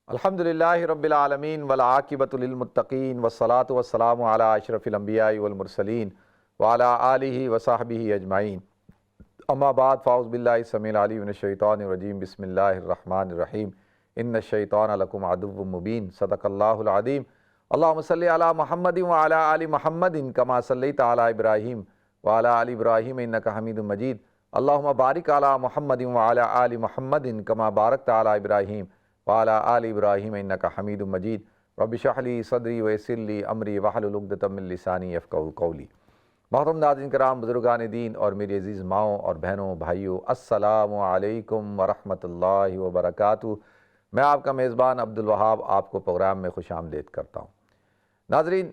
الحمدللہ رب العالمین والعاقبۃ للمتقین والصلاة والسلام علی اشرف الانبیاء والمرسلین وعلی آلہ وصحبہ اجمعین، اما بعد فاعوذ باللہ السمیع العلیم من الشیطان الرجیم، بسم اللہ الرحمن الرحیم، ان الشیطان لکم عدو مبین، صدق اللہ العظیم۔ اللہم صلی علی محمد وعلی آل محمد کما صلیت علی ابراہیم وعلی آل ابراہیم انک حمید مجید، اللہم بارک علی محمد وعلی آل محمد کما بارکت علی ابراہیم وعلی آل ابراہیم انک حمید مجید، رب اشرح لی صدری ویسر لی امری واحلل عقدۃ من لسانی یفقہوا قولی۔ محترم ناظرین کرام، بزرگان دین اور میری عزیز ماؤں اور بہنوں بھائیوں، السلام علیکم ورحمۃ اللہ وبرکاتہ۔ میں آپ کا میزبان عبدالوہاب آپ کو پروگرام میں خوش آمدید کرتا ہوں۔ ناظرین،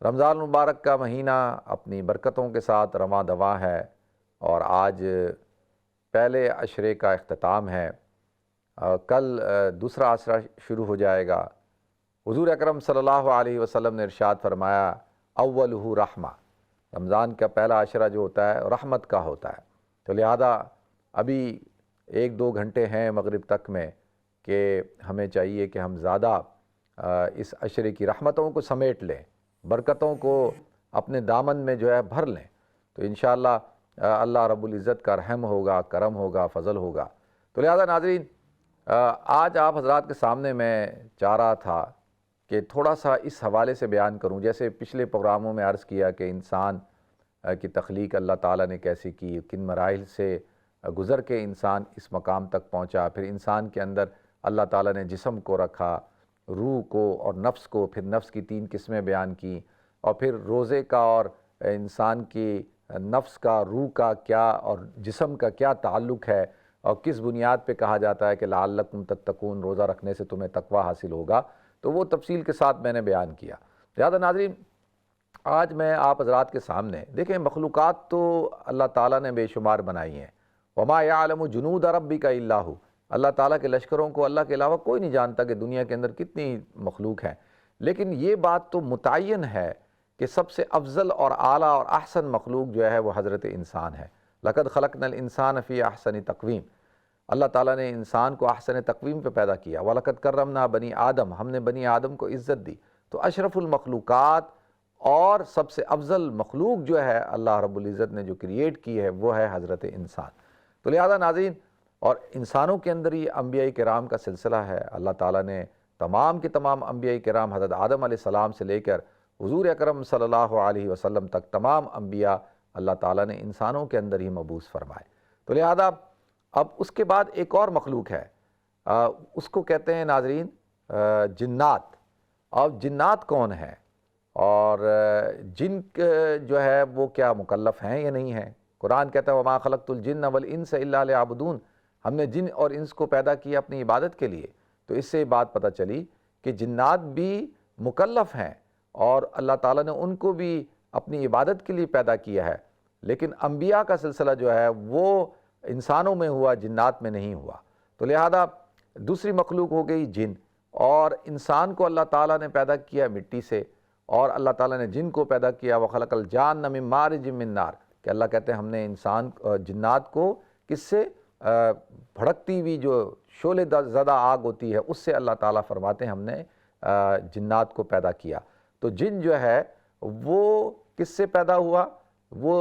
رمضان المبارک کا مہینہ اپنی برکتوں کے ساتھ رواں دواں ہے اور آج پہلے عشرے کا اختتام ہے، کل دوسرا عشرہ شروع ہو جائے گا۔ حضور اکرم صلی اللہ علیہ وسلم نے ارشاد فرمایا، اولہ رحمہ، رمضان کا پہلا عشرہ جو ہوتا ہے رحمت کا ہوتا ہے، تو لہذا ابھی 1-2 گھنٹے ہیں مغرب تک میں کہ ہمیں چاہیے کہ ہم زیادہ اس عشرے کی رحمتوں کو سمیٹ لیں، برکتوں کو اپنے دامن میں جو ہے بھر لیں، تو انشاءاللہ اللہ رب العزت کا رحم ہوگا، کرم ہوگا، فضل ہوگا۔ تو لہذا ناظرین، آج آپ حضرات کے سامنے میں چاہ رہا تھا کہ تھوڑا سا اس حوالے سے بیان کروں، جیسے پچھلے پروگراموں میں عرض کیا کہ انسان کی تخلیق اللہ تعالیٰ نے کیسی کی، کن مراحل سے گزر کے انسان اس مقام تک پہنچا، پھر انسان کے اندر اللہ تعالیٰ نے جسم کو رکھا، روح کو اور نفس کو، پھر نفس کی 3 قسمیں بیان کی، اور پھر روزے کا اور انسان کی نفس کا، روح کا کیا اور جسم کا کیا تعلق ہے، اور کس بنیاد پہ کہا جاتا ہے کہ لعلکم تتقون، روزہ رکھنے سے تمہیں تقوی حاصل ہوگا، تو وہ تفصیل کے ساتھ میں نے بیان کیا۔ لہذا ناظرین، آج میں آپ حضرات کے سامنے دیکھیں، مخلوقات تو اللہ تعالیٰ نے بے شمار بنائی ہیں، وما یعلم جنود ربک الا ھو، اللہ تعالیٰ کے لشکروں کو اللہ کے علاوہ کوئی نہیں جانتا کہ دنیا کے اندر کتنی مخلوق ہیں، لیکن یہ بات تو متعین ہے کہ سب سے افضل اور اعلیٰ اور احسن مخلوق جو ہے وہ حضرت انسان ہے۔ لقد خلقنا الانسان فی احسن تقویم، اللہ تعالیٰ نے انسان کو احسن تقویم پہ پیدا کیا۔ وَلَقَدْ كَرَّمْنَا بنی آدم، ہم نے بنی آدم کو عزت دی۔ تو اشرف المخلوقات اور سب سے افضل مخلوق جو ہے اللہ رب العزت نے جو کریٹ کی ہے وہ ہے حضرت انسان۔ تو لہذا ناظرین، اور انسانوں کے اندر ہی انبیاء کرام کا سلسلہ ہے۔ اللہ تعالیٰ نے تمام کے تمام انبیاء کرام، حضرت آدم علیہ السلام سے لے کر حضور اکرم صلی اللہ علیہ وسلم تک تمام انبیاء اللہ تعالیٰ نے انسانوں کے اندر ہی مبعوث فرمائے۔ تو لہذا اب اس کے بعد ایک اور مخلوق ہے، اس کو کہتے ہیں ناظرین جنات۔ اور جنات کون ہیں اور جن جو ہے وہ کیا مکلف ہیں یا نہیں ہیں؟ قرآن کہتا ہے وما خلقت الجن والانس الا لیعبدون، ہم نے جن اور انس کو پیدا کیا اپنی عبادت کے لیے۔ تو اس سے بات پتہ چلی کہ جنات بھی مکلف ہیں اور اللہ تعالیٰ نے ان کو بھی اپنی عبادت کے لیے پیدا کیا ہے، لیکن انبیاء کا سلسلہ جو ہے وہ انسانوں میں ہوا، جنات میں نہیں ہوا۔ تو لہذا دوسری مخلوق ہو گئی جن، اور انسان کو اللہ تعالیٰ نے پیدا کیا مٹی سے، اور اللہ تعالیٰ نے جن کو پیدا کیا وَخَلَقَ الْجَانَّ مِن مَارِجٍ مِّن نَار، کہ اللہ کہتے ہیں ہم نے جنات کو کس سے؟ بھڑکتی ہوئی جو شعلے زدہ آگ ہوتی ہے اس سے اللہ تعالیٰ فرماتے ہیں ہم نے جنات کو پیدا کیا۔ تو جن جو ہے وہ کس سے پیدا ہوا؟ وہ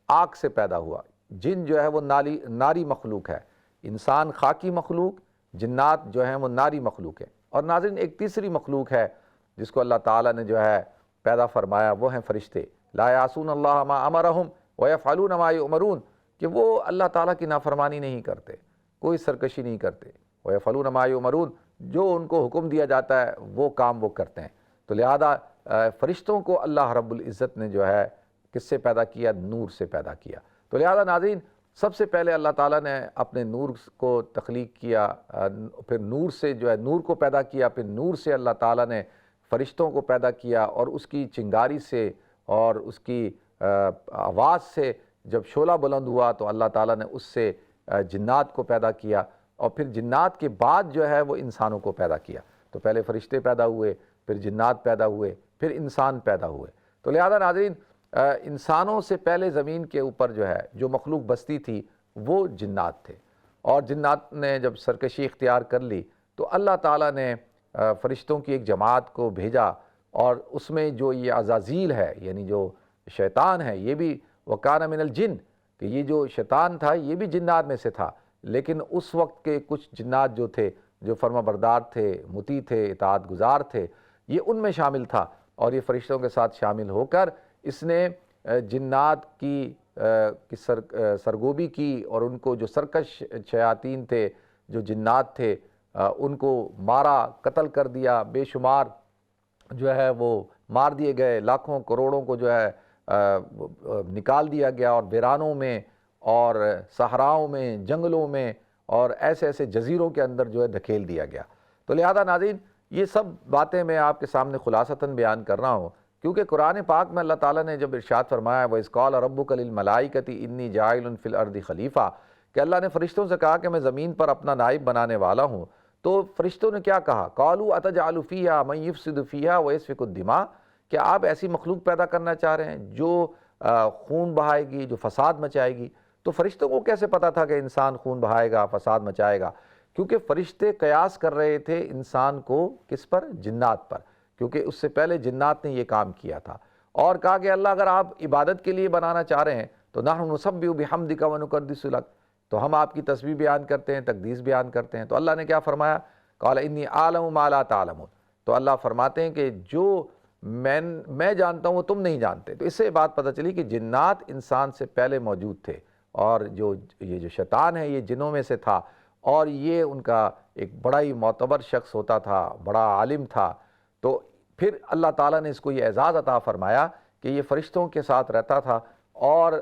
آگ سے پیدا ہوا۔ جن جو ہے وہ ناری مخلوق ہے، انسان خاکی مخلوق، جنات جو ہیں وہ ناری مخلوق ہے۔ اور ناظرین، ایک تیسری مخلوق ہے جس کو اللہ تعالیٰ نے جو ہے پیدا فرمایا، وہ ہیں فرشتے۔ لا یعصون اللہ ما امرہم ویفعلون ما یؤمرون، کہ وہ اللہ تعالیٰ کی نافرمانی نہیں کرتے، کوئی سرکشی نہیں کرتے۔ ویفعلون ما یؤمرون، جو ان کو حکم دیا جاتا ہے وہ کام وہ کرتے ہیں۔ تو لہذا فرشتوں کو اللہ رب العزت نے جو ہے کس سے پیدا کیا؟ نور سے پیدا کیا۔ تو لہذا ناظرین، سب سے پہلے اللہ تعالیٰ نے اپنے نور کو تخلیق کیا، پھر نور سے جو ہے نور کو پیدا کیا، پھر نور سے اللہ تعالیٰ نے فرشتوں کو پیدا کیا، اور اس کی چنگاری سے اور اس کی آواز سے جب شعلہ بلند ہوا تو اللہ تعالیٰ نے اس سے جنات کو پیدا کیا، اور پھر جنات کے بعد جو ہے وہ انسانوں کو پیدا کیا۔ تو پہلے فرشتے پیدا ہوئے، پھر جنات پیدا ہوئے، پھر انسان پیدا ہوئے۔ تو لہذا ناظرین، انسانوں سے پہلے زمین کے اوپر جو ہے جو مخلوق بستی تھی وہ جنات تھے، اور جنات نے جب سرکشی اختیار کر لی تو اللہ تعالیٰ نے فرشتوں کی ایک جماعت کو بھیجا، اور اس میں جو یہ عزازیل ہے یعنی جو شیطان ہے یہ بھی وکان من الجن، کہ یہ جو شیطان تھا یہ بھی جنات میں سے تھا، لیکن اس وقت کے کچھ جنات جو تھے جو فرما بردار تھے، مطیع تھے، اطاعت گزار تھے، یہ ان میں شامل تھا، اور یہ فرشتوں کے ساتھ شامل ہو کر اس نے جنات کی سرگوبی کی، اور ان کو جو سرکش شیاطین تھے، جو جنات تھے، ان کو مارا، قتل کر دیا، بے شمار جو ہے وہ مار دیے گئے، لاکھوں کروڑوں کو جو ہے نکال دیا گیا، اور ویرانوں میں اور صحراؤں میں، جنگلوں میں، اور ایسے ایسے جزیروں کے اندر جو ہے دھکیل دیا گیا۔ تو لہذا ناظرین، یہ سب باتیں میں آپ کے سامنے خلاصتاً بیان کر رہا ہوں، کیونکہ قرآن پاک میں اللہ تعالیٰ نے جب ارشاد فرمایا وَإِذْ قَالَ رَبُّكَ لِلْمَلَائِكَةِ إِنِّي جَاعِلٌ فِي الْأَرْضِ خلیفہ، کہ اللہ نے فرشتوں سے کہا کہ میں زمین پر اپنا نائب بنانے والا ہوں، تو فرشتوں نے کیا کہا؟ قَالُوا أَتَجْعَلُ فِيهَا مَن يُفْسِدُ فِيهَا وَيَسْفِكُ الدِّمَاءَ، کہ آپ ایسی مخلوق پیدا کرنا چاہ رہے ہیں جو خون بہائے گی، جو فساد مچائے گی۔ تو فرشتوں کو کیسے پتا تھا کہ انسان خون بہائے گا، فساد مچائے گا؟ کیونکہ فرشتے قیاس کر رہے تھے انسان کو کس پر؟ جنات پر، کیونکہ اس سے پہلے جنات نے یہ کام کیا تھا، اور کہا کہ اللہ اگر آپ عبادت کے لیے بنانا چاہ رہے ہیں تو نحن نسبح بحمدک ونقدس لک، تو ہم آپ کی تسبیح بیان کرتے ہیں، تقدیس بیان کرتے ہیں۔ تو اللہ نے کیا فرمایا؟ قال انی اعلم ما لا تعلمون، تو اللہ فرماتے ہیں کہ جو میں جانتا ہوں وہ تم نہیں جانتے۔ تو اس سے بات پتہ چلی کہ جنات انسان سے پہلے موجود تھے، اور یہ جو شیطان ہے یہ جنوں میں سے تھا، اور یہ ان کا ایک بڑا ہی معتبر شخص ہوتا تھا، بڑا عالم تھا۔ تو پھر اللہ تعالیٰ نے اس کو یہ اعزاز عطا فرمایا کہ یہ فرشتوں کے ساتھ رہتا تھا، اور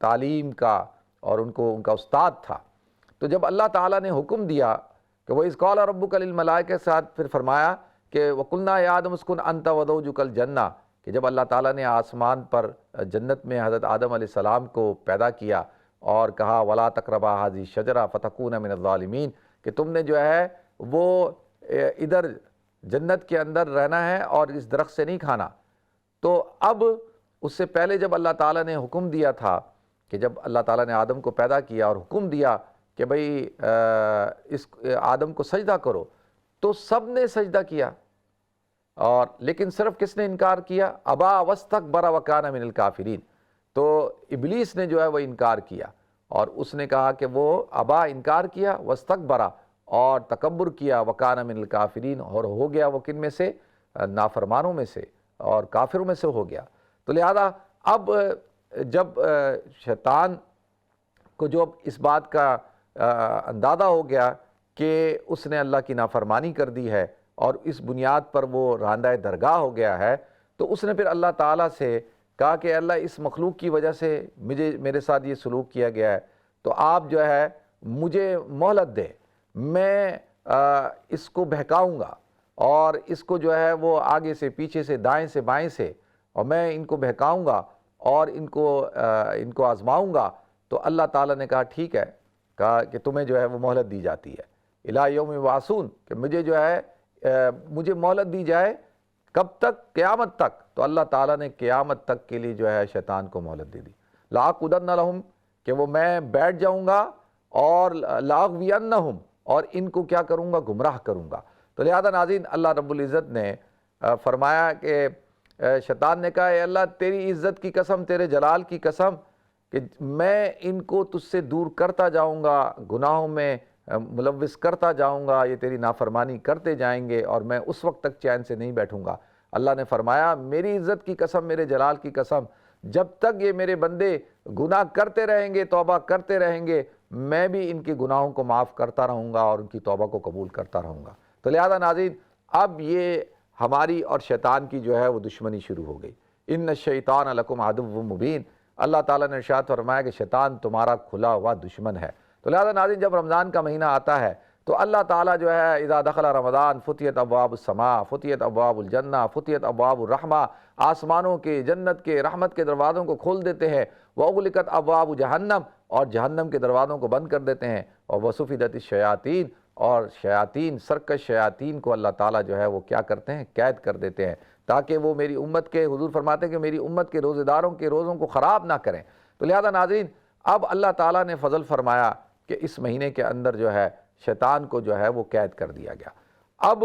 تعلیم کا، اور ان کا استاد تھا۔ تو جب اللہ تعالیٰ نے حکم دیا کہ وَإِذْ قَالَ رَبُّكَ لِلْمَلَائِكَةِ کے ساتھ پھر فرمایا کہ وَقُلْنَا يَا آدَمُ اسْكُنْ أَنْتَ وَزَوْجُكَ الْجَنَّةَ، کہ جب اللہ تعالیٰ نے آسمان پر جنت میں حضرت آدم علیہ السلام کو پیدا کیا اور کہا وَلَا تَقْرَبَا هَذِهِ الشَّجَرَةَ فَتَكُونَ مِنَ الظَّالِمِينَ، کہ تم نے جو ہے وہ ادھر جنت کے اندر رہنا ہے اور اس درخت سے نہیں کھانا۔ تو اب اس سے پہلے جب اللہ تعالیٰ نے حکم دیا تھا کہ جب اللہ تعالیٰ نے آدم کو پیدا کیا اور حکم دیا کہ بھئی اس آدم کو سجدہ کرو، تو سب نے سجدہ کیا، اور لیکن صرف کس نے انکار کیا؟ ابا واستکبر وکان من الکافرین، تو ابلیس نے جو ہے وہ انکار کیا، اور اس نے کہا کہ وہ ابا انکار کیا، واستکبر اور تکبر کیا، وکان من الکافرین، اور ہو گیا وہ کن میں سے؟ نافرمانوں میں سے اور کافروں میں سے ہو گیا۔ تو لہذا اب جب شیطان کو جو اب اس بات کا اندازہ ہو گیا کہ اس نے اللہ کی نافرمانی کر دی ہے اور اس بنیاد پر وہ راندہ درگاہ ہو گیا ہے، تو اس نے پھر اللہ تعالیٰ سے کہا کہ اللہ اس مخلوق کی وجہ سے میرے ساتھ یہ سلوک کیا گیا ہے، تو آپ جو ہے مجھے مہلت دیں، میں اس کو بہکاؤں گا، اور اس کو جو ہے وہ آگے سے پیچھے سے دائیں سے بائیں سے، اور میں ان کو بہکاؤں گا اور ان کو آزماؤں گا۔ تو اللہ تعالیٰ نے کہا ٹھیک ہے، کہا کہ تمہیں جو ہے وہ مہلت دی جاتی ہے الی یوم یبعثون، کہ مجھے جو ہے مجھے مہلت دی جائے، کب تک؟ قیامت تک۔ تو اللہ تعالیٰ نے قیامت تک کے لیے جو ہے شیطان کو مہلت دے دی۔ لَأَقْعُدَنَّ لَهُمْ، کہ وہ میں بیٹھ جاؤں گا، اور لَأَغْوِيَنَّهُمْ، اور ان کو کیا کروں گا؟ گمراہ کروں گا۔ تو لہذا ناظرین، اللہ رب العزت نے فرمایا کہ شیطان نے کہا اے اللہ تیری عزت کی قسم، تیرے جلال کی قسم، کہ میں ان کو تجھ سے دور کرتا جاؤں گا، گناہوں میں ملوث کرتا جاؤں گا، یہ تیری نافرمانی کرتے جائیں گے، اور میں اس وقت تک چین سے نہیں بیٹھوں گا۔ اللہ نے فرمایا میری عزت کی قسم، میرے جلال کی قسم، جب تک یہ میرے بندے گناہ کرتے رہیں گے، توبہ کرتے رہیں گے، میں بھی ان کے گناہوں کو معاف کرتا رہوں گا اور ان کی توبہ کو قبول کرتا رہوں گا۔ تو لہذا ناظرین، اب یہ ہماری اور شیطان کی جو ہے وہ دشمنی شروع ہو گئی۔ ان الشیطان لکم عدو مبین، اللہ تعالیٰ نے ارشاد فرمایا کہ شیطان تمہارا کھلا ہوا دشمن ہے۔ تو لہذا ناظرین، جب رمضان کا مہینہ آتا ہے تو اللہ تعالیٰ جو ہے اذا دخل رمضان فتحت ابواب السماء فتحت ابواب الجنہ فتحت ابواب الرحمہ، آسمانوں کے، جنت کے، رحمت کے دروازوں کو کھول دیتے ہیں، واغلقت ابواب جہنم، اور جہنم کے دروازوں کو بند کر دیتے ہیں، اور وصفدت الشیاطین، اور شیاطین، سرکش شیاطین کو اللہ تعالیٰ جو ہے وہ کیا کرتے ہیں، قید کر دیتے ہیں، تاکہ وہ میری امت کے، حضور فرماتے ہیں کہ میری امت کے روزے داروں کے روزوں کو خراب نہ کریں۔ تو لہذا ناظرین، اب اللہ تعالیٰ نے فضل فرمایا کہ اس مہینے کے اندر جو ہے شیطان کو جو ہے وہ قید کر دیا گیا۔ اب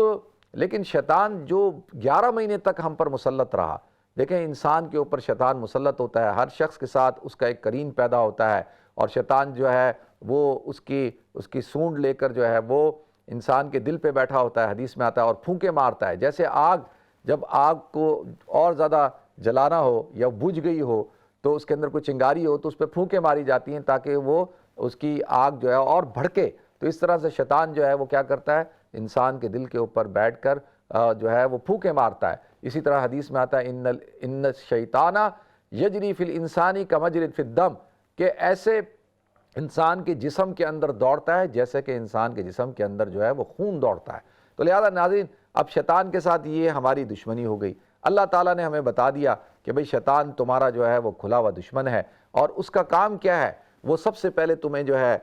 لیکن شیطان جو 11 مہینے تک ہم پر مسلط رہا، دیکھیں انسان کے اوپر شیطان مسلط ہوتا ہے، ہر شخص کے ساتھ اس کا ایک قرین پیدا ہوتا ہے، اور شیطان جو ہے وہ اس کی سونڈ لے کر جو ہے وہ انسان کے دل پہ بیٹھا ہوتا ہے، حدیث میں آتا ہے، اور پھونکے مارتا ہے۔ جیسے آگ، جب آگ کو اور زیادہ جلانا ہو یا بجھ گئی ہو تو اس کے اندر کوئی چنگاری ہو تو اس پہ پھونکے ماری جاتی ہیں تاکہ وہ اس کی آگ جو ہے اور بھڑکے، تو اس طرح سے شیطان جو ہے وہ کیا کرتا ہے، انسان کے دل کے اوپر بیٹھ کر جو ہے وہ پھونکے مارتا ہے۔ اسی طرح حدیث میں آتا ہے ان الشیطان یجری فی الانسانی کمجری فی الدم، کہ ایسے انسان کے جسم کے اندر دوڑتا ہے جیسے کہ انسان کے جسم کے اندر جو ہے وہ خون دوڑتا ہے۔ تو لہذا ناظرین، اب شیطان کے ساتھ یہ ہماری دشمنی ہو گئی۔ اللہ تعالیٰ نے ہمیں بتا دیا کہ بھئی شیطان تمہارا جو ہے وہ کھلا ہوا دشمن ہے، اور اس کا کام کیا ہے، وہ سب سے پہلے تمہیں جو ہے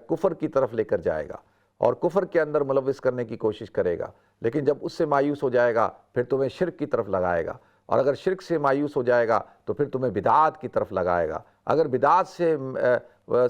کفر کی طرف لے کر جائے گا، اور کفر کے اندر ملوث کرنے کی کوشش کرے گا، لیکن جب اس سے مایوس ہو جائے گا پھر تمہیں شرک کی طرف لگائے گا، اور اگر شرک سے مایوس ہو جائے گا تو پھر تمہیں بدعات کی طرف لگائے گا، اگر بدعات سے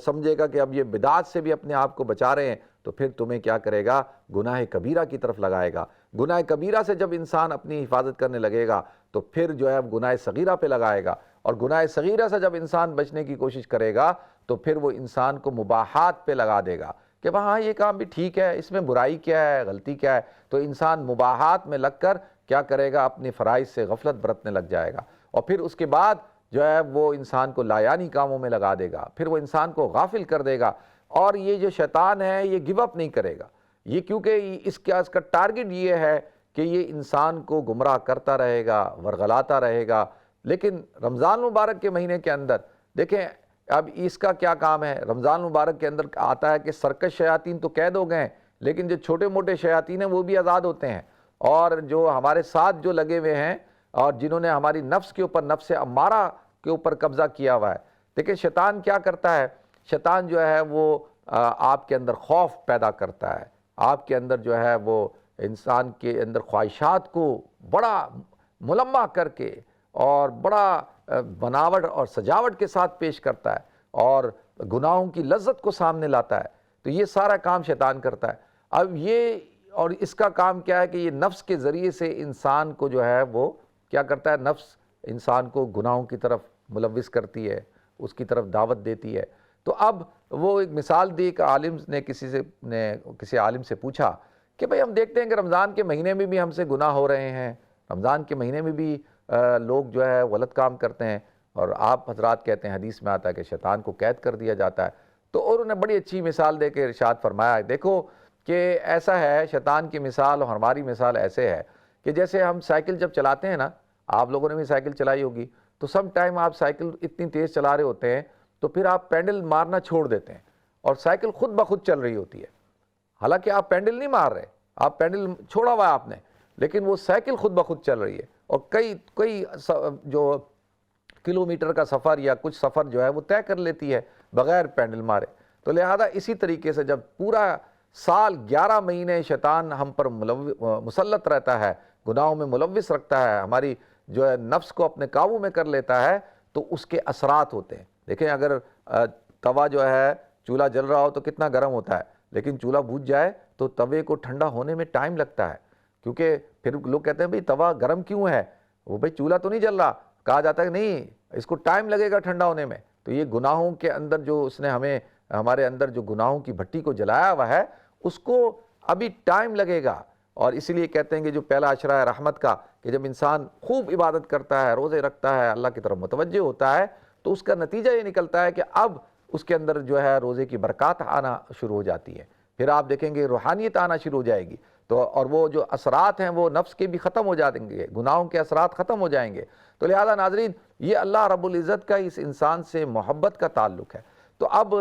سمجھے گا کہ اب یہ بدعات سے بھی اپنے آپ کو بچا رہے ہیں تو پھر تمہیں کیا کرے گا، گناہ کبیرہ کی طرف لگائے گا۔ گناہ کبیرہ سے جب انسان اپنی حفاظت کرنے لگے گا تو پھر جو ہے گناہ صغیرہ پہ لگائے گا، اور گناہ صغیرہ سے جب انسان بچنے کی کوشش کرے گا تو پھر وہ انسان کو مباحات پہ لگا دے گا کہ وہاں یہ کام بھی ٹھیک ہے، اس میں برائی کیا ہے، غلطی کیا ہے، تو انسان مباحات میں لگ کر کیا کرے گا، اپنے فرائض سے غفلت برتنے لگ جائے گا، اور پھر اس کے بعد جو ہے وہ انسان کو لایانی کاموں میں لگا دے گا، پھر وہ انسان کو غافل کر دے گا۔ اور یہ جو شیطان ہے یہ گیو اپ نہیں کرے گا، یہ کیونکہ اس کا ٹارگٹ یہ ہے کہ یہ انسان کو گمراہ کرتا رہے گا، ورغلاتا رہے گا۔ لیکن رمضان مبارک کے مہینے کے اندر دیکھیں اب اس کا کیا کام ہے، رمضان مبارک کے اندر آتا ہے کہ سرکش شیاطین تو قید ہو گئے ہیں، لیکن جو چھوٹے موٹے شیاطین ہیں وہ بھی آزاد ہوتے ہیں، اور جو ہمارے ساتھ جو لگے ہوئے ہیں اور جنہوں نے ہماری نفس کے اوپر، نفس امارہ کے اوپر قبضہ کیا ہوا ہے۔ دیکھیں شیطان کیا کرتا ہے، شیطان جو ہے وہ آپ کے اندر خوف پیدا کرتا ہے، آپ کے اندر جو ہے وہ انسان کے اندر خواہشات کو بڑا ملمع کر کے اور بڑا بناوٹ اور سجاوٹ کے ساتھ پیش کرتا ہے، اور گناہوں کی لذت کو سامنے لاتا ہے۔ تو یہ سارا کام شیطان کرتا ہے۔ اب یہ، اور اس کا کام کیا ہے کہ یہ نفس کے ذریعے سے انسان کو جو ہے وہ کیا کرتا ہے، نفس انسان کو گناہوں کی طرف ملوث کرتی ہے، اس کی طرف دعوت دیتی ہے۔ تو اب وہ ایک مثال دی کہ عالم نے کسی عالم سے پوچھا کہ بھئی ہم دیکھتے ہیں کہ رمضان کے مہینے میں بھی ہم سے گناہ ہو رہے ہیں، رمضان کے مہینے میں بھی لوگ جو ہے غلط کام کرتے ہیں، اور آپ حضرات کہتے ہیں حدیث میں آتا ہے کہ شیطان کو قید کر دیا جاتا ہے۔ تو اور انہوں نے بڑی اچھی مثال دے کے ارشاد فرمایا، دیکھو کہ ایسا ہے، شیطان کی مثال اور ہماری مثال ایسے ہے کہ جیسے ہم سائیکل جب چلاتے ہیں نا، آپ لوگوں نے بھی سائیکل چلائی ہوگی، تو سم ٹائم آپ سائیکل اتنی تیز چلا رہے ہوتے ہیں تو پھر آپ پینڈل مارنا چھوڑ دیتے ہیں، اور سائیکل خود بخود چل رہی ہوتی ہے، حالانکہ آپ پینڈل نہیں مار رہے، آپ پینڈل چھوڑا ہوا ہے آپ نے، لیکن وہ سائیکل خود بخود چل رہی ہے، اور کئی جو کلومیٹر کا سفر یا کچھ سفر جو ہے وہ طے کر لیتی ہے بغیر پینڈل مارے۔ تو لہذا اسی طریقے سے جب پورا سال 11 مہینے شیطان ہم پر مسلط رہتا ہے، گناہوں میں ملوث رکھتا ہے، ہماری جو ہے نفس کو اپنے قابو میں کر لیتا ہے، تو اس کے اثرات ہوتے ہیں۔ دیکھیں اگر توا جو ہے، چولہا جل رہا ہو تو کتنا گرم ہوتا ہے، لیکن چولہا بجھ جائے تو توے کو ٹھنڈا ہونے میں ٹائم لگتا ہے، کیونکہ پھر لوگ کہتے ہیں بھئی توا گرم کیوں ہے، وہ بھئی چولہا تو نہیں جل رہا، کہا جاتا ہے کہ نہیں اس کو ٹائم لگے گا ٹھنڈا ہونے میں۔ تو یہ گناہوں کے اندر جو اس نے ہمارے اندر جو گناہوں کی بھٹی کو جلایا ہوا ہے، اس کو ابھی ٹائم لگے گا، اور اسی لیے کہتے ہیں کہ جو پہلا عشرہ ہے رحمت کا، کہ جب انسان خوب عبادت کرتا ہے، روزے رکھتا ہے، اللہ کی طرف متوجہ ہوتا ہے، تو اس کا نتیجہ یہ نکلتا ہے کہ اب اس کے اندر جو ہے روزے کی برکات آنا شروع ہو جاتی ہے، پھر آپ دیکھیں گے روحانیت آنا شروع ہو جائے گی۔ تو اور وہ جو اثرات ہیں وہ نفس کے بھی ختم ہو جائیں گے، گناہوں کے اثرات ختم ہو جائیں گے۔ تو لہذا ناظرین، یہ اللہ رب العزت کا اس انسان سے محبت کا تعلق ہے۔ تو اب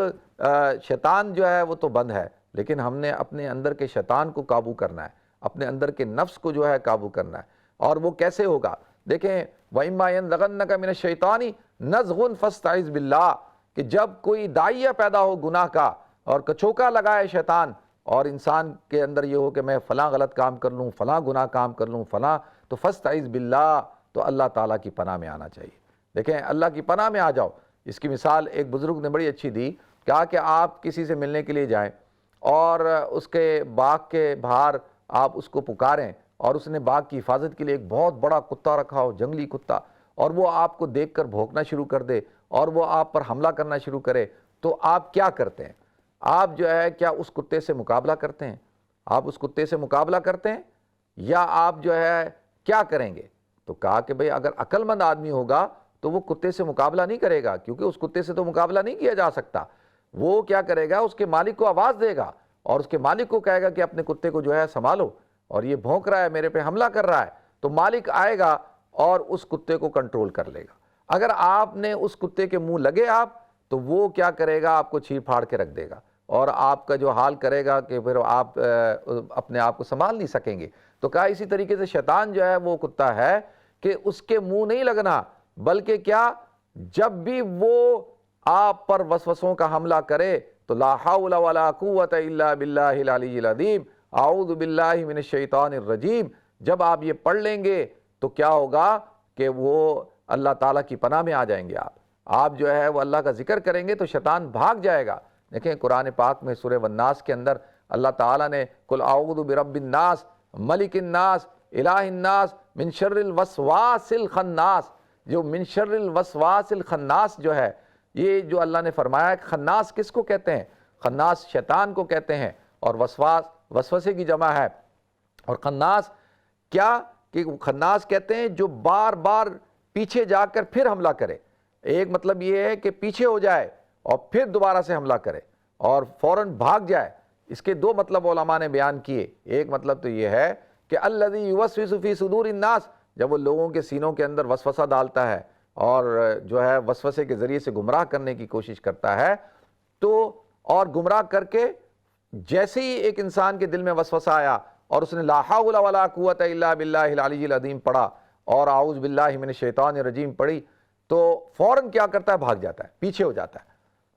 شیطان جو ہے وہ تو بند ہے، لیکن ہم نے اپنے اندر کے شیطان کو قابو کرنا ہے، اپنے اندر کے نفس کو جو ہے قابو کرنا ہے۔ اور وہ کیسے ہوگا؟ دیکھیں، وَإِمَّا يَنزَغَنَّكَ مِنَ الشَّيْطَانِ نَزْغٌ فَاسْتَعِذْ بِاللَّهِ، کہ جب کوئی داعیہ پیدا ہو گناہ کا اور کچوکا لگائے شیطان، اور انسان کے اندر یہ ہو کہ میں فلاں غلط کام کر لوں، فلاں گناہ کام کر لوں، فلاں، تو فَاسْتَعِذْ بِاللَّهِ، تو اللہ تعالیٰ کی پناہ میں آنا چاہیے۔ دیکھیں، اللہ کی پناہ میں آ جاؤ۔ اس کی مثال ایک بزرگ نے بڑی اچھی دی، کہا کہ آپ کسی سے ملنے کے لیے جائیں اور اس کے باغ کے باہر آپ اس کو پکاریں، اور اس نے باغ کی حفاظت کے لیے ایک بہت بڑا کتا رکھا ہو، جنگلی کتا، اور وہ آپ کو دیکھ کر بھونکنا شروع کر دے اور وہ آپ پر حملہ کرنا شروع کرے، تو آپ کیا کرتے ہیں؟ آپ جو ہے کیا اس کتے سے مقابلہ کرتے ہیں؟ آپ اس کتے سے مقابلہ کرتے ہیں یا آپ جو ہے کیا کریں گے؟ تو کہا کہ بھئی اگر عقل مند آدمی ہوگا تو وہ کتے سے مقابلہ نہیں کرے گا، کیونکہ اس کتے سے تو مقابلہ نہیں کیا جا سکتا۔ وہ کیا کرے گا؟ اس کے مالک کو آواز دے گا اور اس کے مالک کو کہے گا کہ اپنے کتے کو جو ہے سنبھالو، اور یہ بھونک رہا ہے، میرے پہ حملہ کر رہا ہے۔ تو مالک آئے گا اور اس کتے کو کنٹرول کر لے گا۔ اگر آپ نے اس کتے کے منہ لگے آپ، تو وہ کیا کرے گا؟ آپ کو چیر پھاڑ کے رکھ دے گا اور آپ کا جو حال کرے گا کہ پھر آپ اپنے آپ کو سنبھال نہیں سکیں گے۔ تو کہا اسی طریقے سے شیطان جو ہے وہ کتا ہے کہ اس کے منہ نہیں لگنا، بلکہ کیا، جب بھی وہ آپ پر وسوسوں کا حملہ کرے تو لا حول ولا قوت الا باللہ العلی العظیم، اعوذ باللہ من الشیطان الرجیم، جب آپ یہ پڑھ لیں گے تو کیا ہوگا کہ وہ اللہ تعالیٰ کی پناہ میں آ جائیں گے۔ آپ جو ہے وہ اللہ کا ذکر کریں گے تو شیطان بھاگ جائے گا۔ دیکھیں قرآن پاک میں سورہ والناس کے اندر اللہ تعالیٰ نے قل اعوذ برب الناس ملک الناس الہ الناس من شر الوسواس الخناس، جو من شر الوسواس الخناس جو ہے، یہ جو اللہ نے فرمایا ہے، خناس کس کو کہتے ہیں؟ خناس شیطان کو کہتے ہیں، اور وسواس وسوسے کی جمع ہے۔ اور خناس کیا کہ خناس کہتے ہیں جو بار بار پیچھے جا کر پھر حملہ کرے۔ ایک مطلب یہ ہے کہ پیچھے ہو جائے اور پھر دوبارہ سے حملہ کرے اور فوراً بھاگ جائے۔ اس کے دو مطلب علماء نے بیان کیے۔ ایک مطلب تو یہ ہے کہ الذی یوسوس فی صدور الناس، جب وہ لوگوں کے سینوں کے اندر وسوسہ ڈالتا ہے اور جو ہے وسوسے کے ذریعے سے گمراہ کرنے کی کوشش کرتا ہے، تو اور گمراہ کر کے جیسے ہی ایک انسان کے دل میں وسوسہ آیا اور اس نے لا حول ولا قوت الا باللہ العلی العظیم پڑھا اور اعوذ باللہ من الشیطان الرجیم پڑھی، تو فوراً کیا کرتا ہے؟ بھاگ جاتا ہے، پیچھے ہو جاتا ہے۔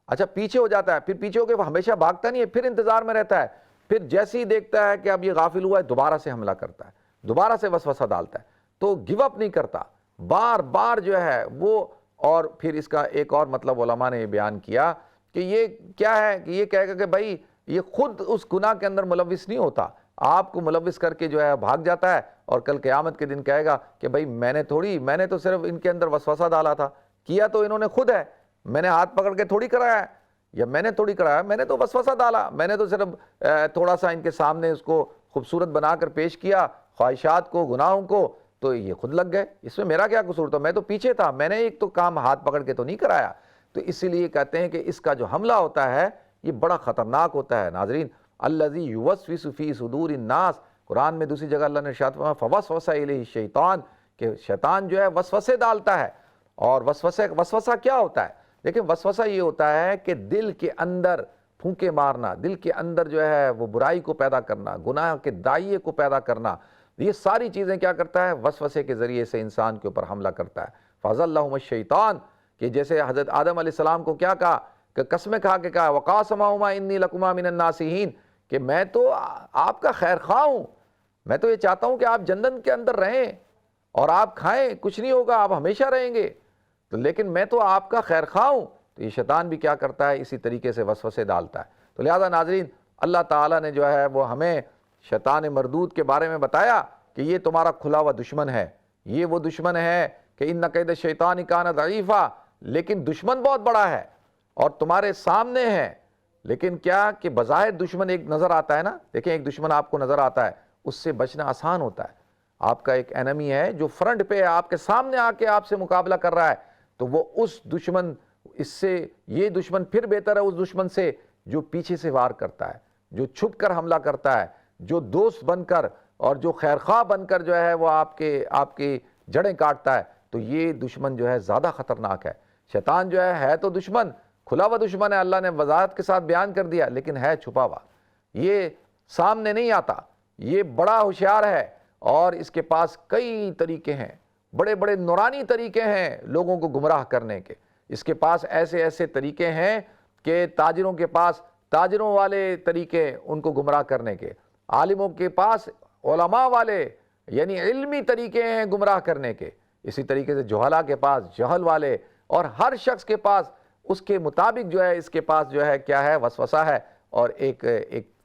اچھا، پیچھے ہو جاتا ہے، پھر پیچھے ہو کے وہ ہمیشہ بھاگتا نہیں ہے، پھر انتظار میں رہتا ہے، پھر جیسے ہی دیکھتا ہے کہ اب یہ غافل ہوا ہے، دوبارہ سے حملہ کرتا ہے، دوبارہ سے وسوسہ ڈالتا ہے، تو گیو اپ نہیں کرتا، بار بار جو ہے وہ۔ اور پھر اس کا ایک اور مطلب علماء نے یہ بیان کیا کہ یہ کیا ہے کہ یہ کہے گا کہ بھائی یہ خود اس گناہ کے اندر ملوث نہیں ہوتا، آپ کو ملوث کر کے جو ہے بھاگ جاتا ہے، اور کل قیامت کے دن کہے گا کہ بھائی میں نے تو صرف ان کے اندر وسوسہ ڈالا تھا، کیا تو انہوں نے خود ہے، میں نے ہاتھ پکڑ کے تھوڑی کرایا ہے، یا میں نے تھوڑی کرایا، میں نے تو وسوسہ ڈالا، میں نے تو صرف تھوڑا سا ان کے سامنے اس کو خوبصورت بنا کر پیش کیا، خواہشات کو، گناہوں کو، تو یہ خود لگ گئے، اس میں میرا کیا قصور تھا؟ میں تو پیچھے تھا، میں نے ایک تو کام ہاتھ پکڑ کے تو نہیں کرایا۔ تو اسی لیے کہتے ہیں کہ اس کا جو حملہ ہوتا ہے یہ بڑا خطرناک ہوتا ہے۔ ناظرین، الذی یوسوس فی صدور الناس، قرآن میں دوسری جگہ اللہ نے ارشاد فرمایا فوسوس الیہ الشیطان، کہ شیطان جو ہے وسوسے ڈالتا ہے۔ اور وسوسہ کیا ہوتا ہے؟ دیکھیں، وسوسہ یہ ہوتا ہے کہ دل کے اندر پھونکے مارنا، دل کے اندر جو ہے وہ برائی کو پیدا کرنا، گناہ کے دائیں کو پیدا کرنا، یہ ساری چیزیں کیا کرتا ہے؟ وسوسے کے ذریعے سے انسان کے اوپر حملہ کرتا ہے۔ فَأَزَلَّهُمَ الشَّيْطَانُ، کہ جیسے حضرت آدم علیہ السلام کو کیا کہا کہ قسمیں کھا کے کہا وَقَاسَمَهُمَا إِنِّي لَكُمَا مِنَ النَّاصِحِينَ، کہ میں تو آپ کا خیر خواہ ہوں، میں تو یہ چاہتا ہوں کہ آپ جنت کے اندر رہیں اور آپ کھائیں، کچھ نہیں ہوگا، آپ ہمیشہ رہیں گے، تو لیکن میں تو آپ کا خیر خواہ ہوں۔ تو یہ شیطان بھی کیا کرتا ہے؟ اسی طریقے سے وسوسے ڈالتا ہے۔ تو لہذا ناظرین، اللہ تعالیٰ نے جو ہے وہ ہمیں شیطان مردود کے بارے میں بتایا کہ یہ تمہارا کھلا ہوا دشمن ہے، یہ وہ دشمن ہے کہ ان کید الشیطان کان ضعیفا، لیکن دشمن بہت بڑا ہے اور تمہارے سامنے ہے، لیکن کیا کہ بظاہر دشمن ایک نظر آتا ہے نا، دیکھیں ایک دشمن آپ کو نظر آتا ہے، اس سے بچنا آسان ہوتا ہے۔ آپ کا ایک اینمی ہے جو فرنٹ پہ ہے، آپ کے سامنے آ کے آپ سے مقابلہ کر رہا ہے، تو وہ اس دشمن یہ دشمن پھر بہتر ہے اس دشمن سے جو پیچھے سے وار کرتا ہے، جو چھپ کر حملہ کرتا ہے، جو دوست بن کر اور جو خیرخواہ بن کر جو ہے وہ آپ کی جڑیں کاٹتا ہے، تو یہ دشمن جو ہے زیادہ خطرناک ہے۔ شیطان جو ہے تو دشمن، کھلا ہوا دشمن ہے، اللہ نے وضاحت کے ساتھ بیان کر دیا، لیکن ہے چھپا ہوا، یہ سامنے نہیں آتا، یہ بڑا ہوشیار ہے اور اس کے پاس کئی طریقے ہیں، بڑے بڑے نورانی طریقے ہیں لوگوں کو گمراہ کرنے کے۔ اس کے پاس ایسے ایسے طریقے ہیں کہ تاجروں کے پاس تاجروں والے طریقے ان کو گمراہ کرنے کے، عالموں کے پاس علماء والے یعنی علمی طریقے ہیں گمراہ کرنے کے، اسی طریقے سے جہلاء کے پاس جہل والے، اور ہر شخص کے پاس اس کے مطابق جو ہے اس کے پاس جو ہے کیا ہے، وسوسہ ہے، اور ایک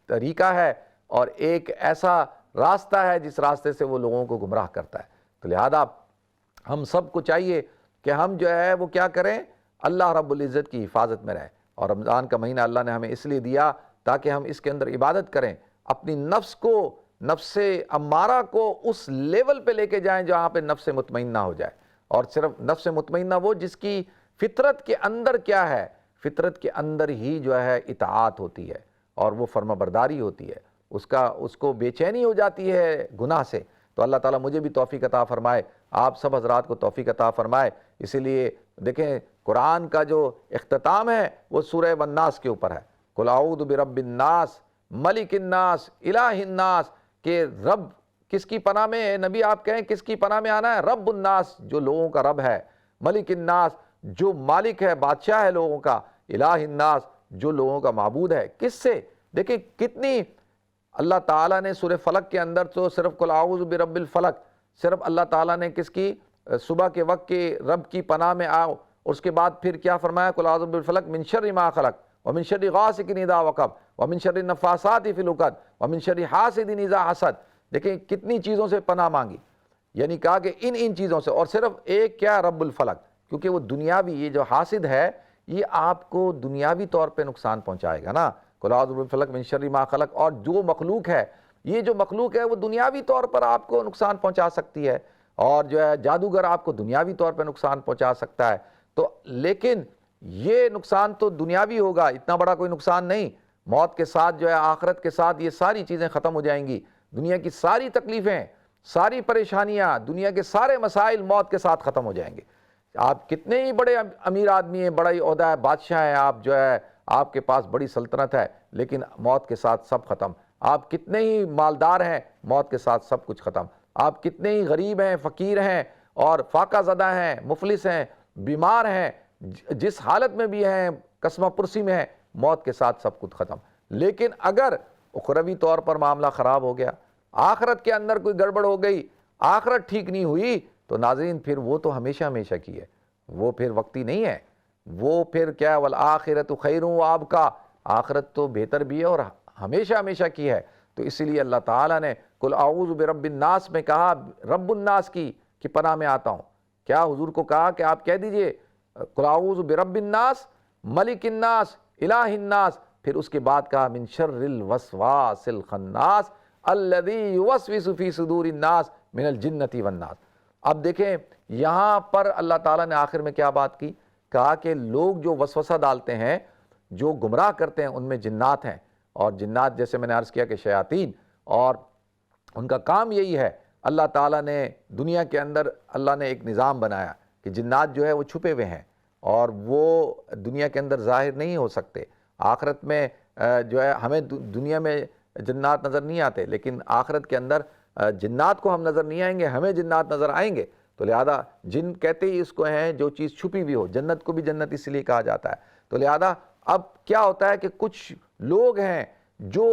طریقہ ہے اور ایک ایسا راستہ ہے جس راستے سے وہ لوگوں کو گمراہ کرتا ہے۔ تو لہذا ہم سب کو چاہیے کہ ہم جو ہے وہ کیا کریں، اللہ رب العزت کی حفاظت میں رہیں، اور رمضان کا مہینہ اللہ نے ہمیں اس لیے دیا تاکہ ہم اس کے اندر عبادت کریں، اپنی نفس کو، نفس امارہ کو اس لیول پہ لے کے جائیں جہاں پہ نفس مطمئنہ ہو جائے، اور صرف نفس مطمئنہ وہ جس کی فطرت کے اندر کیا ہے، فطرت کے اندر ہی جو ہے اطاعت ہوتی ہے اور وہ فرما برداری ہوتی ہے، اس کو بے چینی ہو جاتی ہے گناہ سے۔ تو اللہ تعالیٰ مجھے بھی توفیق عطا فرمائے، آپ سب حضرات کو توفیق عطا فرمائے۔ اسی لیے دیکھیں قرآن کا جو اختتام ہے وہ سورہ والناس کے اوپر ہے، قل اعوذ برب الناس ملک الناس الہ الناس، کہ رب کس کی پناہ میں ہے؟ نبی آپ کہیں کس کی پناہ میں آنا ہے؟ رب الناس، جو لوگوں کا رب ہے، ملک الناس، جو مالک ہے، بادشاہ ہے لوگوں کا، الہ الناس، جو لوگوں کا معبود ہے۔ کس سے؟ دیکھیں کتنی اللہ تعالیٰ نے سورہ فلق کے اندر تو صرف قل اعوذ برب الفلق، صرف اللہ تعالیٰ نے کس کی؟ صبح کے وقت کے رب کی پناہ میں آؤ، اور اس کے بعد پھر کیا فرمایا؟ قل اعوذ بالفلق من شر ما خلق ومن شر غاسق اذا وقب ومن شر النفاثات فی العقد ومن شر حاسد اذا حسد۔ دیکھیں کتنی چیزوں سے پناہ مانگی، یعنی کہا کہ ان چیزوں سے، اور صرف ایک کیا؟ رب الفلق، کیونکہ وہ دنیاوی، یہ جو حاسد ہے یہ آپ کو دنیاوی طور پہ نقصان پہنچائے گا نا، قل اعوذ بالفلق من شر ما خلق، اور جو مخلوق ہے، یہ جو مخلوق ہے وہ دنیاوی طور پر آپ کو نقصان پہنچا سکتی ہے، اور جو ہے جادوگر آپ کو دنیاوی طور پہ نقصان پہنچا سکتا ہے۔ تو لیکن یہ نقصان تو دنیاوی ہوگا، اتنا بڑا کوئی نقصان نہیں، موت کے ساتھ جو ہے، آخرت کے ساتھ یہ ساری چیزیں ختم ہو جائیں گی، دنیا کی ساری تکلیفیں، ساری پریشانیاں، دنیا کے سارے مسائل موت کے ساتھ ختم ہو جائیں گے۔ آپ کتنے ہی بڑے امیر آدمی ہیں، بڑا ہی عہدہ ہے، بادشاہ ہیں آپ، جو ہے آپ کے پاس بڑی سلطنت ہے، لیکن موت کے ساتھ سب ختم۔ آپ کتنے ہی مالدار ہیں، موت کے ساتھ سب کچھ ختم۔ آپ کتنے ہی غریب ہیں، فقیر ہیں اور فاقہ زدہ ہیں، مفلس ہیں، بیمار ہیں، جس حالت میں بھی ہیں، قسمہ پرسی میں ہیں، موت کے ساتھ سب کچھ ختم۔ لیکن اگر اخروی طور پر معاملہ خراب ہو گیا، آخرت کے اندر کوئی گڑبڑ ہو گئی، آخرت ٹھیک نہیں ہوئی، تو ناظرین پھر وہ تو ہمیشہ ہمیشہ کی ہے، وہ پھر وقتی نہیں ہے، وہ پھر کیا؟ والآخرۃ خیر وابقیٰ، آخرت تو بہتر بھی ہے اور ہمیشہ ہمیشہ کی ہے۔ تو اسی لیے اللہ تعالیٰ نے قل اعوذ برب الناس میں کہا، رب الناس کی پناہ میں آتا ہوں۔ کیا حضور کو کہا کہ آپ کہہ دیجئے قل اعوذ برب الناس ملک الناس الہ الناس، پھر اس کے بعد کہا من شر الوسواس الخناس الذی یوسوس فی صدور الناس من الجنۃ والناس۔ اب دیکھیں یہاں پر اللہ تعالیٰ نے آخر میں کیا بات کی؟ کہا کہ لوگ جو وسوسہ ڈالتے ہیں، جو گمراہ کرتے ہیں، ان میں جنات ہیں، اور جنات جیسے میں نے عرض کیا کہ شیاطین، اور ان کا کام یہی ہے۔ اللہ تعالیٰ نے دنیا کے اندر اللہ نے ایک نظام بنایا کہ جنات جو ہے وہ چھپے ہوئے ہیں اور وہ دنیا کے اندر ظاہر نہیں ہو سکتے۔ آخرت میں جو ہے ہمیں دنیا میں جنات نظر نہیں آتے، لیکن آخرت کے اندر جنات کو ہم نظر نہیں آئیں گے، ہمیں جنات نظر آئیں گے۔ تو لہذا جن کہتے ہی اس کو ہیں جو چیز چھپی ہوئی ہو، جنت کو بھی جنت اس لیے کہا جاتا ہے۔ تو لہذا اب کیا ہوتا ہے کہ کچھ لوگ ہیں جو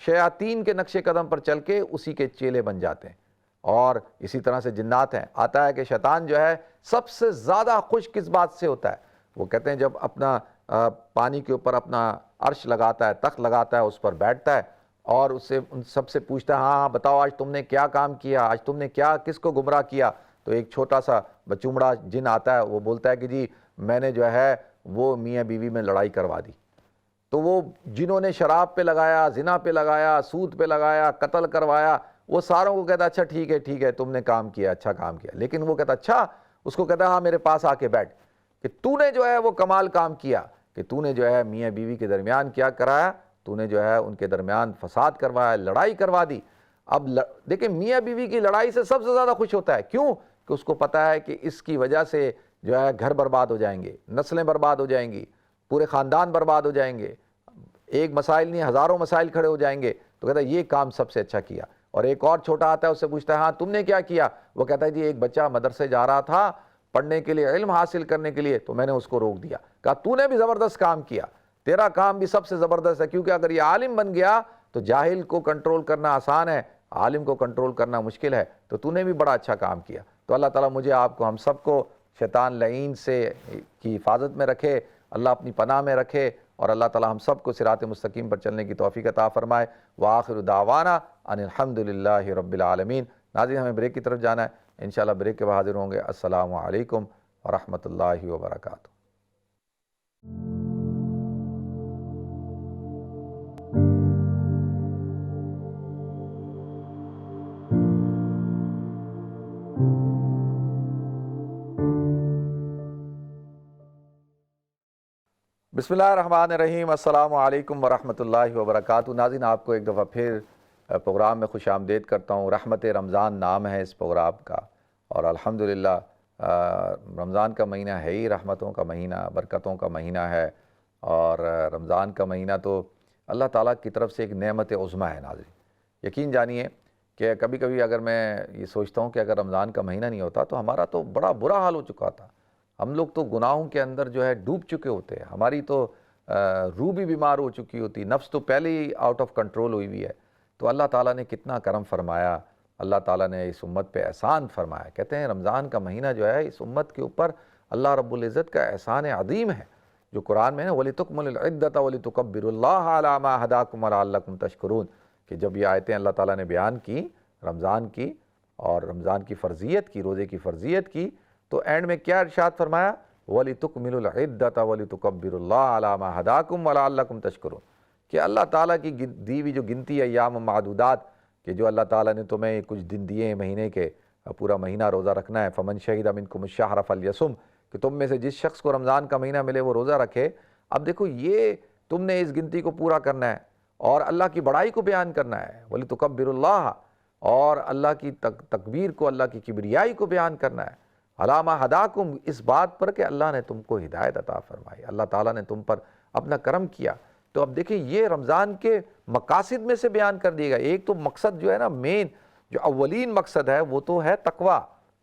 شیاطین کے نقش قدم پر چل کے اسی کے چیلے بن جاتے ہیں، اور اسی طرح سے جنات ہیں۔ آتا ہے کہ شیطان جو ہے سب سے زیادہ خوش کس بات سے ہوتا ہے؟ وہ کہتے ہیں جب اپنا پانی کے اوپر اپنا عرش لگاتا ہے، تخت لگاتا ہے، اس پر بیٹھتا ہے اور اس سے ان سب سے پوچھتا ہے، ہاں بتاؤ آج تم نے کیا کام کیا، آج تم نے کیا کس کو گمراہ کیا؟ تو ایک چھوٹا سا بچومڑا جن آتا ہے، وہ بولتا ہے کہ جی میں نے جو ہے وہ میاں بیوی میں لڑائی کروا دی۔ تو وہ جنہوں نے شراب پہ لگایا، زنا پہ لگایا، سود پہ لگایا، قتل کروایا، وہ ساروں کو کہتا اچھا ٹھیک ہے تم نے کام کیا، اچھا کام کیا۔ لیکن وہ کہتا اچھا، اس کو کہتا ہاں میرے پاس آ کے بیٹھ کہ تو نے جو ہے وہ کمال کام کیا، کہ تو نے جو ہے میاں بیوی کے درمیان کیا کرایا، تو نے جو ہے ان کے درمیان فساد کروایا، لڑائی کروا دی۔ اب دیکھیں میاں بیوی کی لڑائی سے سب سے زیادہ خوش ہوتا ہے، کیوں؟ کہ اس کو پتہ ہے کہ اس کی وجہ سے جو ہے گھر برباد ہو جائیں گے، نسلیں برباد ہو جائیں گی، پورے خاندان برباد ہو جائیں گے، ایک مسائل نہیں ہزاروں مسائل کھڑے ہو جائیں گے۔ تو کہتا ہے یہ کام سب سے اچھا کیا۔ اور ایک اور چھوٹا آتا ہے، اس سے پوچھتا ہے ہاں تم نے کیا کیا؟ وہ کہتا ہے جی ایک بچہ مدرسے جا رہا تھا پڑھنے کے لیے، علم حاصل کرنے کے لیے، تو میں نے اس کو روک دیا۔ کہا تو نے بھی زبردست کام کیا، تیرا کام بھی سب سے زبردست ہے، کیونکہ اگر یہ عالم بن گیا تو جاہل کو کنٹرول کرنا آسان ہے، عالم کو کنٹرول کرنا مشکل ہے، تو نے بھی بڑا اچھا کام کیا۔ تو اللہ تعالیٰ مجھے آپ کو ہم سب کو شیطان لعین سے کی حفاظت میں رکھے، اللہ اپنی پناہ میں رکھے، اور اللہ تعالیٰ ہم سب کو صراط مستقیم پر چلنے کی توفیق عطا فرمائے۔ وآخر دعوانا ان الحمدللہ رب العالمین۔ ناظرین ہمیں بریک کی طرف جانا ہے، انشاءاللہ بریک کے بعد حاضر ہوں گے۔ السلام علیکم ورحمۃ اللہ وبرکاتہ۔ بسم اللہ الرحمن الرحیم۔ السلام علیکم ورحمۃ اللہ وبرکاتہ۔ ناظرین آپ کو ایک دفعہ پھر پروگرام میں خوش آمدید کرتا ہوں۔ رحمت رمضان نام ہے اس پروگرام کا، اور الحمدللہ رمضان کا مہینہ ہے ہی رحمتوں کا مہینہ، برکتوں کا مہینہ ہے، اور رمضان کا مہینہ تو اللہ تعالیٰ کی طرف سے ایک نعمت عظمیٰ ہے۔ ناظرین یقین جانیے کہ کبھی کبھی اگر میں یہ سوچتا ہوں کہ اگر رمضان کا مہینہ نہیں ہوتا تو ہمارا تو بڑا برا حال ہو چکا تھا، ہم لوگ تو گناہوں کے اندر جو ہے ڈوب چکے ہوتے ہیں، ہماری تو روح بھی بیمار ہو چکی ہوتی، نفس تو پہلے ہی آؤٹ آف کنٹرول ہوئی ہوئی ہے۔ تو اللہ تعالیٰ نے کتنا کرم فرمایا، اللہ تعالیٰ نے اس امت پہ احسان فرمایا۔ کہتے ہیں رمضان کا مہینہ جو ہے اس امت کے اوپر اللہ رب العزت کا احسان عظیم ہے، جو قرآن میں ہے وَلِتُكْمِلُوا الْعِدَّةَ وَلِتُكَبِّرُوا اللَّهَ عَلَىٰ مَا هَدَاكُمْ وَلَعَلَّكُمْ تَشْكُرُونَ، کہ جب یہ آیتیں اللہ تعالیٰ نے بیان کی رمضان کی، اور رمضان کی فرضیت کی، روزے کی فرضیت کی، تو اینڈ میں کیا ارشاد فرمایا؟ وَلِتُكْمِلُوا الْعِدَّةَ وَلِتُكَبِّرُوا اللَّهَ عَلَىٰ مَا هَدَاكُمْ وَلَعَلَّكُمْ تَشْكُرُونَ، کہ اللہ تعالیٰ کی دی ہوئی جو گنتی ایام معدودات، کہ جو اللہ تعالیٰ نے تمہیں کچھ دن دیے ہیں مہینے کے، پورا مہینہ روزہ رکھنا ہے، فَمَنْ شَهِدَ مِنْكُمُ الشَّهْرَ فَلْيَصُمْ، کہ تم میں سے جس شخص کو رمضان کا مہینہ ملے وہ روزہ رکھے۔ اب دیکھو یہ تم نے اس گنتی کو پورا کرنا ہے اور اللہ کی بڑائی کو بیان کرنا ہے، وَلِتُكَبِّرُوا اللَّهَ، اور اللہ کی تکبیر کو، اللہ کی کبریائی کو بیان کرنا ہے، عَلَىٰ مَا هَدَاكُمْ، اس بات پر کہ اللہ نے تم کو ہدایت عطا فرمائی، اللہ تعالیٰ نے تم پر اپنا کرم کیا۔ تو اب دیکھیں یہ رمضان کے مقاصد میں سے بیان کر دیے گا۔ ایک تو مقصد جو ہے نا، مین جو اولین مقصد ہے وہ تو ہے تقوی،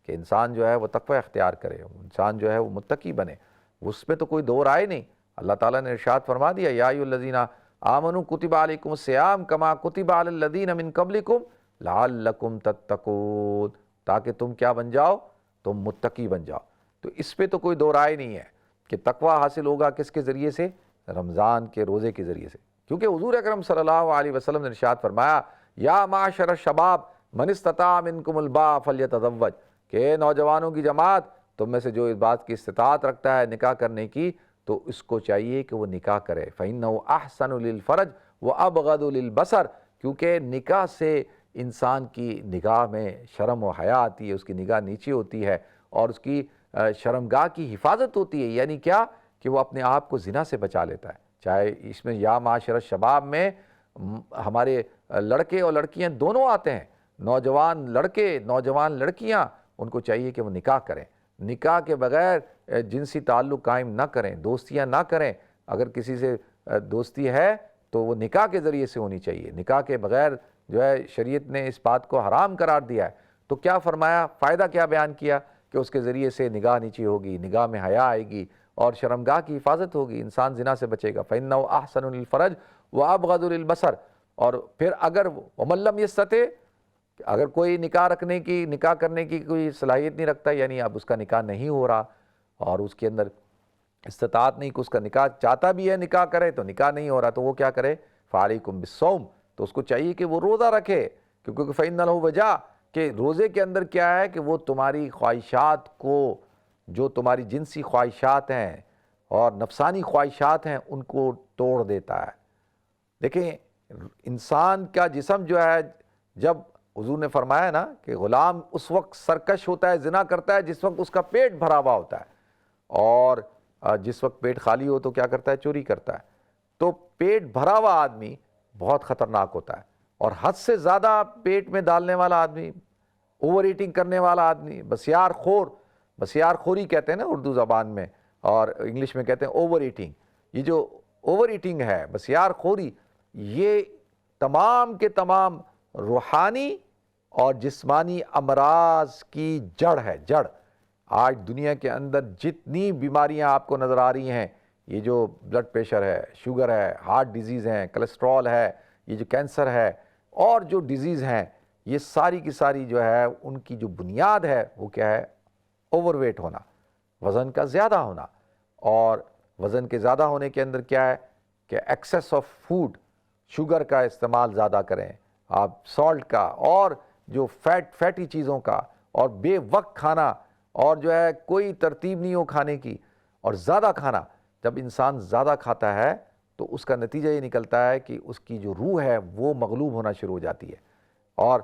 کہ انسان جو ہے وہ تقوی اختیار کرے، انسان جو ہے وہ متقی بنے، اس میں تو کوئی دو رائے نہیں۔ اللہ تعالیٰ نے ارشاد فرما دیا یا ایھا الذین آمنوا کتب علیکم الصیام کما کتب علی الذین من قبلکم لعلکم تتقون، تاکہ تم کیا بن جاؤ؟ تم متقی بن جاؤ۔ تو اس پہ تو کوئی دو رائے نہیں ہے کہ تقوی حاصل ہوگا کس کے ذریعے سے؟ رمضان کے روزے کے ذریعے سے، کیونکہ حضور اکرم صلی اللہ علیہ وسلم نے ارشاد فرمایا یا معاشر الشباب من استطاع منکم الباء فلیتزوج، کہ نوجوانوں کی جماعت تم میں سے جو اس بات کی استطاعت رکھتا ہے نکاح کرنے کی، تو اس کو چاہیے کہ وہ نکاح کرے، فإنہ احسن للفرج وابغض للبصر، کیونکہ نکاح سے انسان کی نگاہ میں شرم و حیا آتی ہے، اس کی نگاہ نیچی ہوتی ہے، اور اس کی شرمگاہ کی حفاظت ہوتی ہے، یعنی کیا کہ وہ اپنے آپ کو زنا سے بچا لیتا ہے۔ چاہے اس میں یا معاشر الشباب میں ہمارے لڑکے اور لڑکیاں دونوں آتے ہیں، نوجوان لڑکے نوجوان لڑکیاں، ان کو چاہیے کہ وہ نکاح کریں، نکاح کے بغیر جنسی تعلق قائم نہ کریں، دوستیاں نہ کریں، اگر کسی سے دوستی ہے تو وہ نکاح کے ذریعے سے ہونی چاہیے، نکاح کے بغیر جو ہے شریعت نے اس بات کو حرام قرار دیا ہے۔ تو کیا فرمایا؟ فائدہ کیا بیان کیا؟ کہ اس کے ذریعے سے نگاہ نیچی ہوگی، نگاہ میں حیا آئے گی، اور شرمگاہ کی حفاظت ہوگی، انسان زنا سے بچے گا۔ فَإِنَّهُ أَحْسَنُ لِلْفَرَجِ وَأَبْغَضُ لِلْبَصَرِ، اور پھر اگر وَمَن لَّمْ يَسْتَطِعْ، اگر کوئی نکاح کرنے کی کوئی صلاحیت نہیں رکھتا، یعنی اب اس کا نکاح نہیں ہو رہا اور اس کے اندر استطاعت نہیں کہ اس کا نکاح چاہتا بھی ہے نکاح کرے تو نکاح نہیں ہو رہا، تو وہ کیا کرے؟ فَعَلَيْكُمْ بِالصَّوْمِ، تو اس کو چاہیے کہ وہ روزہ رکھے، کیونکہ فَإِنَّ لَهُ وِجَاءَ، کہ روزے کے اندر کیا ہے کہ وہ تمہاری خواہشات کو، جو تمہاری جنسی خواہشات ہیں اور نفسانی خواہشات ہیں، ان کو توڑ دیتا ہے۔ دیکھیں انسان کا جسم جو ہے، جب حضور نے فرمایا نا کہ غلام اس وقت سرکش ہوتا ہے، زنا کرتا ہے جس وقت اس کا پیٹ بھرا ہوا ہوتا ہے، اور جس وقت پیٹ خالی ہو تو کیا کرتا ہے؟ چوری کرتا ہے۔ تو پیٹ بھرا ہوا آدمی بہت خطرناک ہوتا ہے، اور حد سے زیادہ پیٹ میں ڈالنے والا آدمی، اوور ایٹنگ کرنے والا آدمی، بسیار خوری کہتے ہیں نا اردو زبان میں، اور انگلش میں کہتے ہیں اوور ایٹنگ. یہ جو اوور ایٹنگ ہے، بسیار خوری، یہ تمام کے تمام روحانی اور جسمانی امراض کی جڑ ہے. جڑ آج دنیا کے اندر جتنی بیماریاں آپ کو نظر آ رہی ہیں، یہ جو بلڈ پریشر ہے، شوگر ہے، ہارٹ ڈیزیز ہیں، کولیسٹرول ہے، یہ جو کینسر ہے، اور جو ڈیزیز ہیں، یہ ساری کی ساری جو ہے ان کی جو بنیاد ہے وہ کیا ہے؟ اوور ویٹ ہونا، وزن کا زیادہ ہونا. اور وزن کے زیادہ ہونے کے اندر کیا ہے کہ ایکسیس آف فوڈ، شوگر کا استعمال زیادہ کریں آپ، سالٹ کا، اور جو فیٹی چیزوں کا، اور بے وقت کھانا، اور جو ہے کوئی ترتیب نہیں ہو کھانے کی، اور زیادہ کھانا. جب انسان زیادہ کھاتا ہے تو اس کا نتیجہ یہ نکلتا ہے کہ اس کی جو روح ہے وہ مغلوب ہونا شروع ہو جاتی ہے. اور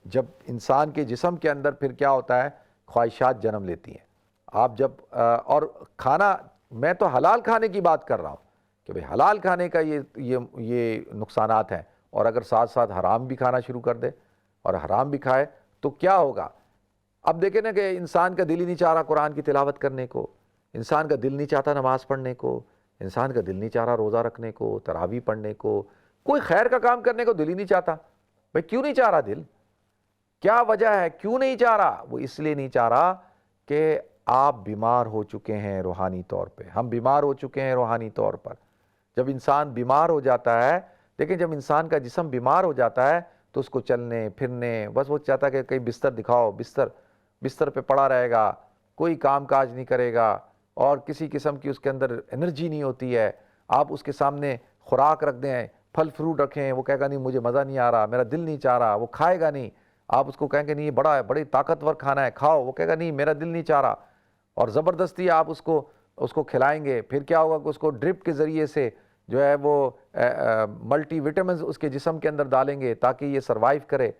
جب انسان کے جسم کے اندر پھر کیا ہوتا ہے؟ خواہشات جنم لیتی ہیں. آپ جب اور کھانا، میں تو حلال کھانے کی بات کر رہا ہوں کہ بھئی حلال کھانے کا یہ نقصانات ہیں. اور اگر ساتھ ساتھ حرام بھی کھانا شروع کر دے اور حرام بھی کھائے تو کیا ہوگا؟ اب دیکھیں نا کہ انسان کا دل ہی نہیں چاہ رہا قرآن کی تلاوت کرنے کو، انسان کا دل نہیں چاہتا نماز پڑھنے کو، انسان کا دل نہیں چاہ رہا روزہ رکھنے کو، تراویح پڑھنے کو، کوئی خیر کا کام کرنے کو دل ہی نہیں چاہتا. بھئی کیوں نہیں چاہ رہا دل؟ کیا وجہ ہے کیوں نہیں چاہ رہا؟ وہ اس لیے نہیں چاہ رہا کہ آپ بیمار ہو چکے ہیں روحانی طور پہ. ہم بیمار ہو چکے ہیں روحانی طور پر. جب انسان بیمار ہو جاتا ہے، دیکھیں جب انسان کا جسم بیمار ہو جاتا ہے تو اس کو چلنے پھرنے، بس وہ چاہتا ہے کہ کہیں بستر دکھاؤ، بستر پہ پڑا رہے گا، کوئی کام کاج نہیں کرے گا، اور کسی قسم کی اس کے اندر انرجی نہیں ہوتی ہے. آپ اس کے سامنے خوراک رکھ دیں، پھل فروٹ رکھیں، وہ کہے گا نہیں مجھے مزہ نہیں آ رہا، میرا دل نہیں چاہ رہا، وہ کھائے گا نہیں. آپ اس کو کہیں گے نہیں یہ بڑی طاقتور کھانا ہے کھاؤ، وہ کہے گا نہیں میرا دل نہیں چاہ رہا. اور زبردستی آپ اس کو کھلائیں گے. پھر کیا ہوگا کہ اس کو ڈرپ کے ذریعے سے جو ہے وہ ملٹی وٹامنز اس کے جسم کے اندر ڈالیں گے تاکہ یہ سروائیو کرے.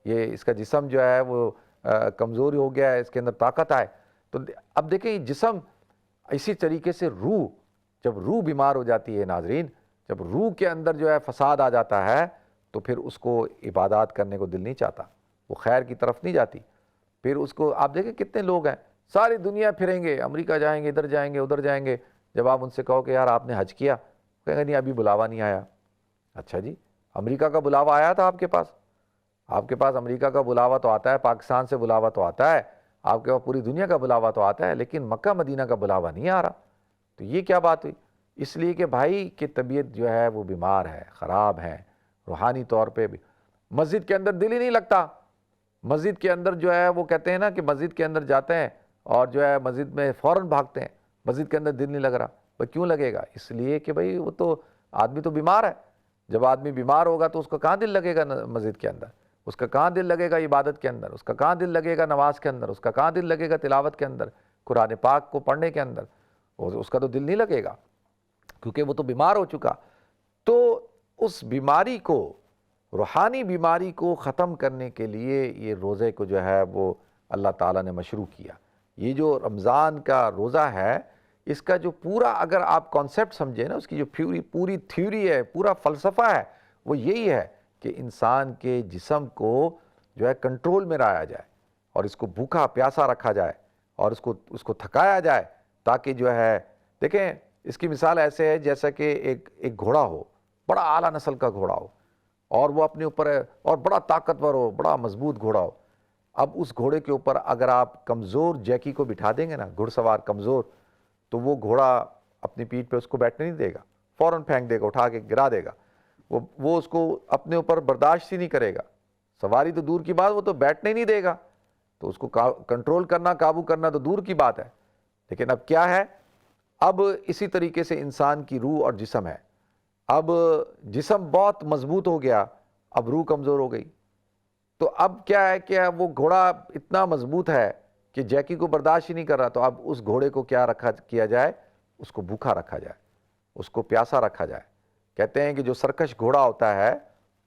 یہ اس کا جسم جو ہے وہ کمزوری ہو گیا ہے، اس کے اندر طاقت آئے. تو اب دیکھیں جسم، اسی طریقے سے روح، جب روح بیمار ہو جاتی ہے ناظرین، جب روح کے اندر جو ہے فساد آ جاتا ہے تو پھر اس کو عبادات کرنے کو دل نہیں چاہتا، وہ خیر کی طرف نہیں جاتی. پھر اس کو آپ دیکھیں کتنے لوگ ہیں ساری دنیا پھریں گے، امریکہ جائیں گے، ادھر جائیں گے، ادھر جائیں گے. جب آپ ان سے کہو کہ یار آپ نے حج کیا، کہیں گے نہیں ابھی بلاوا نہیں آیا. اچھا جی، امریکہ کا بلاوا آیا تھا آپ کے پاس؟ آپ کے پاس امریکہ کا بلاوا تو آتا ہے، پاکستان سے بلاوا تو آتا ہے، آپ کے پاس پوری دنیا کا بلاوا تو آتا ہے، لیکن مکہ مدینہ کا بلاوا نہیں آ رہا. تو یہ کیا بات ہوئی؟ اس لیے کہ بھائی کی طبیعت جو ہے وہ بیمار ہے، خراب ہے روحانی طور پہ بھی. مسجد کے اندر دل ہی نہیں لگتا. مسجد کے اندر جو ہے وہ کہتے ہیں نا کہ مسجد کے اندر جاتے ہیں اور جو ہے مسجد میں فوراً بھاگتے ہیں، مسجد کے اندر دل نہیں لگ رہا. بھائی کیوں لگے گا؟ اس لیے کہ بھائی وہ تو آدمی تو بیمار ہے. جب آدمی بیمار ہوگا تو اس کا کہاں دل لگے گا مسجد کے اندر؟ اس کا کہاں دل لگے گا عبادت کے اندر؟ اس کا کہاں دل لگے گا نماز کے اندر؟ اس کا کہاں دل لگے گا تلاوت کے اندر، قرآن پاک کو پڑھنے کے اندر؟ اس کا تو دل نہیں لگے گا کیونکہ وہ تو بیمار ہو چکا. تو اس بیماری کو، روحانی بیماری کو ختم کرنے کے لیے یہ روزے کو جو ہے وہ اللہ تعالیٰ نے مشروع کیا. یہ جو رمضان کا روزہ ہے، اس کا جو پورا اگر آپ کانسیپٹ سمجھیں نا، اس کی جو پوری تھیوری ہے، پورا فلسفہ ہے، وہ یہی ہے کہ انسان کے جسم کو جو ہے کنٹرول میں رہا جائے، اور اس کو بھوکا پیاسا رکھا جائے، اور اس کو تھکایا جائے، تاکہ جو ہے دیکھیں اس کی مثال ایسے ہے جیسا کہ ایک گھوڑا ہو، بڑا اعلیٰ نسل کا گھوڑا ہو، اور وہ اپنے اوپر ہے اور بڑا طاقتور ہو، بڑا مضبوط گھوڑا ہو. اب اس گھوڑے کے اوپر اگر آپ کمزور جیکی کو بٹھا دیں گے نا، گھڑ سوار کمزور، تو وہ گھوڑا اپنی پیٹھ پہ اس کو بیٹھنے نہیں دے گا، فوراً پھینک دے گا، اٹھا کے گرا دے گا. وہ اس کو اپنے اوپر برداشت ہی نہیں کرے گا. سواری تو دور کی بات، وہ تو بیٹھنے نہیں دے گا. تو اس کو کنٹرول کرنا، قابو کرنا تو دور کی بات ہے. لیکن اب کیا ہے؟ اب اسی طریقے سے انسان کی روح اور جسم ہے. اب جسم بہت مضبوط ہو گیا، اب روح کمزور ہو گئی. تو اب کیا ہے کہ وہ گھوڑا اتنا مضبوط ہے کہ جیکی کو برداشت ہی نہیں کر رہا. تو اب اس گھوڑے کو کیا جائے؟ اس کو بھوکا رکھا جائے، اس کو پیاسا رکھا جائے. کہتے ہیں کہ جو سرکش گھوڑا ہوتا ہے،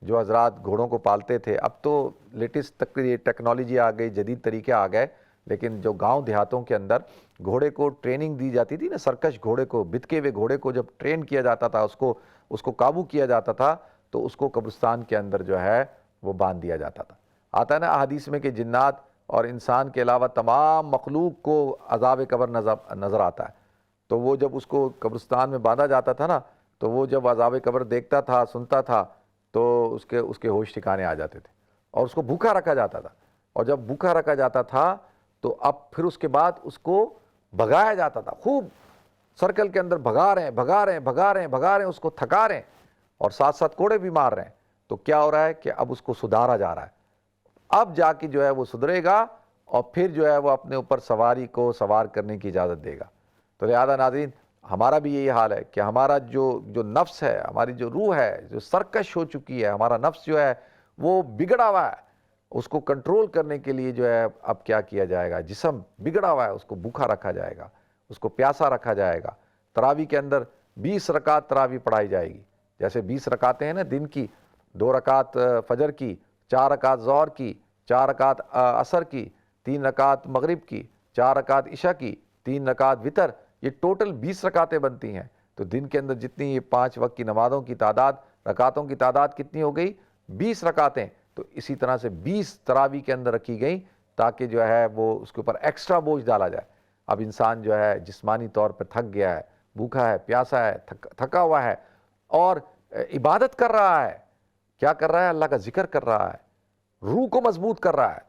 جو حضرات گھوڑوں کو پالتے تھے، اب تو لیٹسٹ ٹیکنالوجی آ گئی، جدید طریقے آ گئے، لیکن جو گاؤں دیہاتوں کے اندر گھوڑے کو ٹریننگ دی جاتی تھی نا، سرکش گھوڑے کو، بتکے ہوئے گھوڑے کو جب ٹرین کیا جاتا تھا، اس کو قابو کیا جاتا تھا، تو اس کو قبرستان کے اندر جو ہے وہ باندھ دیا جاتا تھا۔ آتا ہے نا احادیث میں کہ جنات اور انسان کے علاوہ تمام مخلوق کو عذاب قبر نظر آتا ہے، تو وہ جب اس کو قبرستان میں باندھا جاتا تھا نا، تو وہ جب عذاب قبر دیکھتا تھا، سنتا تھا، تو اس کے ہوش ٹھکانے آ جاتے تھے، اور اس کو بھوکا رکھا جاتا تھا، اور جب بھوکا رکھا جاتا تھا تو اب پھر اس کے بعد اس کو بھگایا جاتا تھا، خوب سرکل کے اندر بھگا رہے ہیں اس کو تھکا رہے ہیں، اور ساتھ ساتھ کوڑے بھی مار رہے ہیں۔ تو کیا ہو رہا ہے کہ اب اس کو سدھارا جا رہا ہے، اب جا کے جو ہے وہ سدھرے گا، اور پھر جو ہے وہ اپنے اوپر سواری کو سوار کرنے کی اجازت دے گا۔ تو لہذا ناظرین، ہمارا بھی یہی حال ہے کہ ہمارا جو نفس ہے، ہماری جو روح ہے، جو سرکش ہو چکی ہے، ہمارا نفس جو ہے وہ بگڑا ہوا ہے، اس کو کنٹرول کرنے کے لیے جو ہے اب کیا کیا جائے گا، جسم بگڑا ہوا ہے، اس کو بھوکا رکھا جائے گا، اس کو پیاسا رکھا جائے گا۔ تراویح کے اندر 20 رکعت تراویح پڑھائی جائے گی، جیسے 20 رکعتیں ہیں نا دن کی، 2 رکعت فجر کی، 4 رکعت ظہر کی، 4 رکعت عصر کی، 3 رکعت مغرب کی، 4 رکعت عشاء کی، 3 رکعت وتر، یہ ٹوٹل 20 رکعتیں بنتی ہیں۔ تو دن کے اندر جتنی یہ 5 وقت کی نمازوں کی تعداد، رکعتوں کی تعداد کتنی ہو گئی؟ 20 رکعتیں۔ تو اسی طرح سے 20 تراویح کے اندر رکھی گئیں تاکہ جو ہے وہ اس کے اوپر ایکسٹرا بوجھ ڈالا جائے۔ اب انسان جو ہے جسمانی طور پہ تھک گیا ہے، بھوکا ہے، پیاسا ہے، تھکا ہوا ہے، اور عبادت کر رہا ہے، کیا کر رہا ہے؟ اللہ کا ذکر کر رہا ہے، روح کو مضبوط کر رہا ہے۔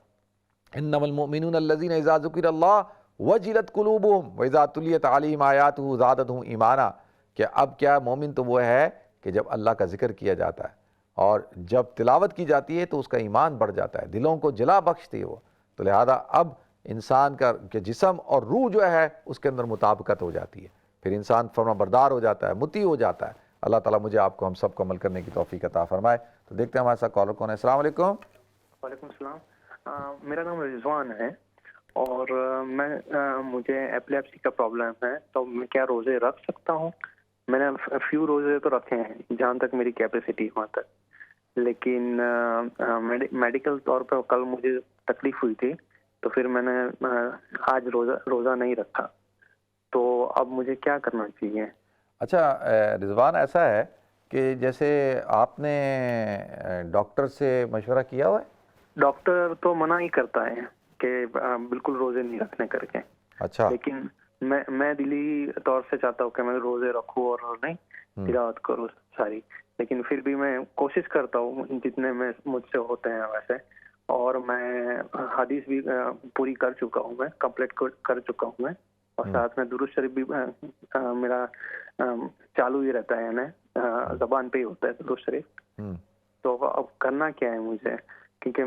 انما المؤمنون الذین اذا ذکر اللہ وجلت قلوبہم واذا تلیت علیہم آیاتہ زادتہم ایمانا، کہ اب کیا مومن تو وہ ہے کہ جب اللہ کا ذکر کیا جاتا ہے اور جب تلاوت کی جاتی ہے تو اس کا ایمان بڑھ جاتا ہے، دلوں کو جلا بخشتی ہے وہ۔ تو لہذا اب انسان کا کہ جسم اور روح جو ہے اس کے اندر مطابقت ہو جاتی ہے، پھر انسان فرما بردار ہو جاتا ہے، مطیع ہو جاتا ہے۔ اللہ تعالیٰ مجھے آپ کو ہم سب کو عمل کرنے کی توفیق عطا فرمائے۔ تو دیکھتے ہیں ہمارے ساتھ کالر کون ہے۔ السلام علیکم۔ وعلیکم السلام۔ میرا نام رضوان ہے، اور مجھے ایپلیپسی کا پرابلم ہے، تو میں کیا روزے رکھ سکتا ہوں؟ میں نے فیو روزے تو رکھے ہیں جہاں تک میری کیپیسٹی وہاں تک، لیکن میڈیکل طور پہ کل مجھے تکلیف ہوئی تھی، تو پھر میں نے آج روزہ نہیں رکھا، تو اب مجھے کیا کرنا چاہیے؟ اچھا رضوان، ایسا ہے کہ جیسے آپ نے ڈاکٹر سے مشورہ کیا ہوا ہے؟ ڈاکٹر تو منع ہی کرتا ہے کہ بالکل روزے نہیں رکھنے کر کے، اچھا، لیکن میں دلی طور سے چاہتا ہوں کہ میں روزے رکھوں اور نہیں تلاوت کروں ساری، لیکن پھر بھی میں کوشش کرتا ہوں جتنے میں مجھ سے ہوتے ہیں ویسے، اور میں حدیث بھی پوری کر چکا ہوں، میں کمپلیٹ کر چکا ہوں میں، اور ساتھ میں درود شریف بھی میرا چالو ہی رہتا ہے، یعنی زبان پہ ہی ہوتا ہے درود شریف۔ تو اب کرنا کیا ہے مجھے؟ کیونکہ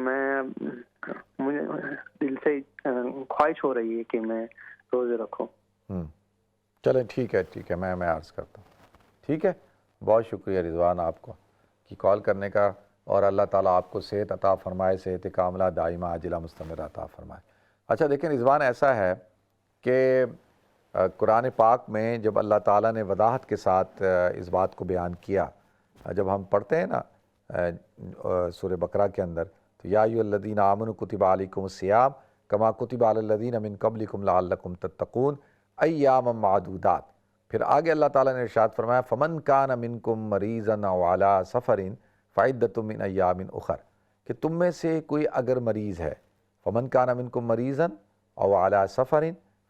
مجھے دل سے خواہش ہو رہی ہے کہ میں روزے رکھوں۔ چلیں ٹھیک ہے، میں عرض کرتا ہوں۔ ٹھیک ہے، بہت شکریہ رضوان آپ کو کہ کال کرنے کا، اور اللہ تعالیٰ آپ کو صحت عطا فرمائے، صحت کاملہ دائمہ عاجلہ مستمرہ عطا فرمائے۔ اچھا دیکھیں رضوان، ایسا ہے کہ قرآن پاک میں جب اللہ تعالیٰ نے وضاحت کے ساتھ اس بات کو بیان کیا، جب ہم پڑھتے ہیں نا سورہ بقرہ کے اندر، تو یا ایھا الذین آمنوا کتب علیکم الصیام کما کتب علی الذین من قبلکم لعلکم تتقون ایاما معدودات، پھر آگے اللہ تعالیٰ نے ارشاد فرمایا فمن کان منکم مریضا او علی سفر فعدۃ من ایام اخر، کہ تم میں سے کوئی اگر مریض ہے، فمن کان منکم مریضا او علی سفر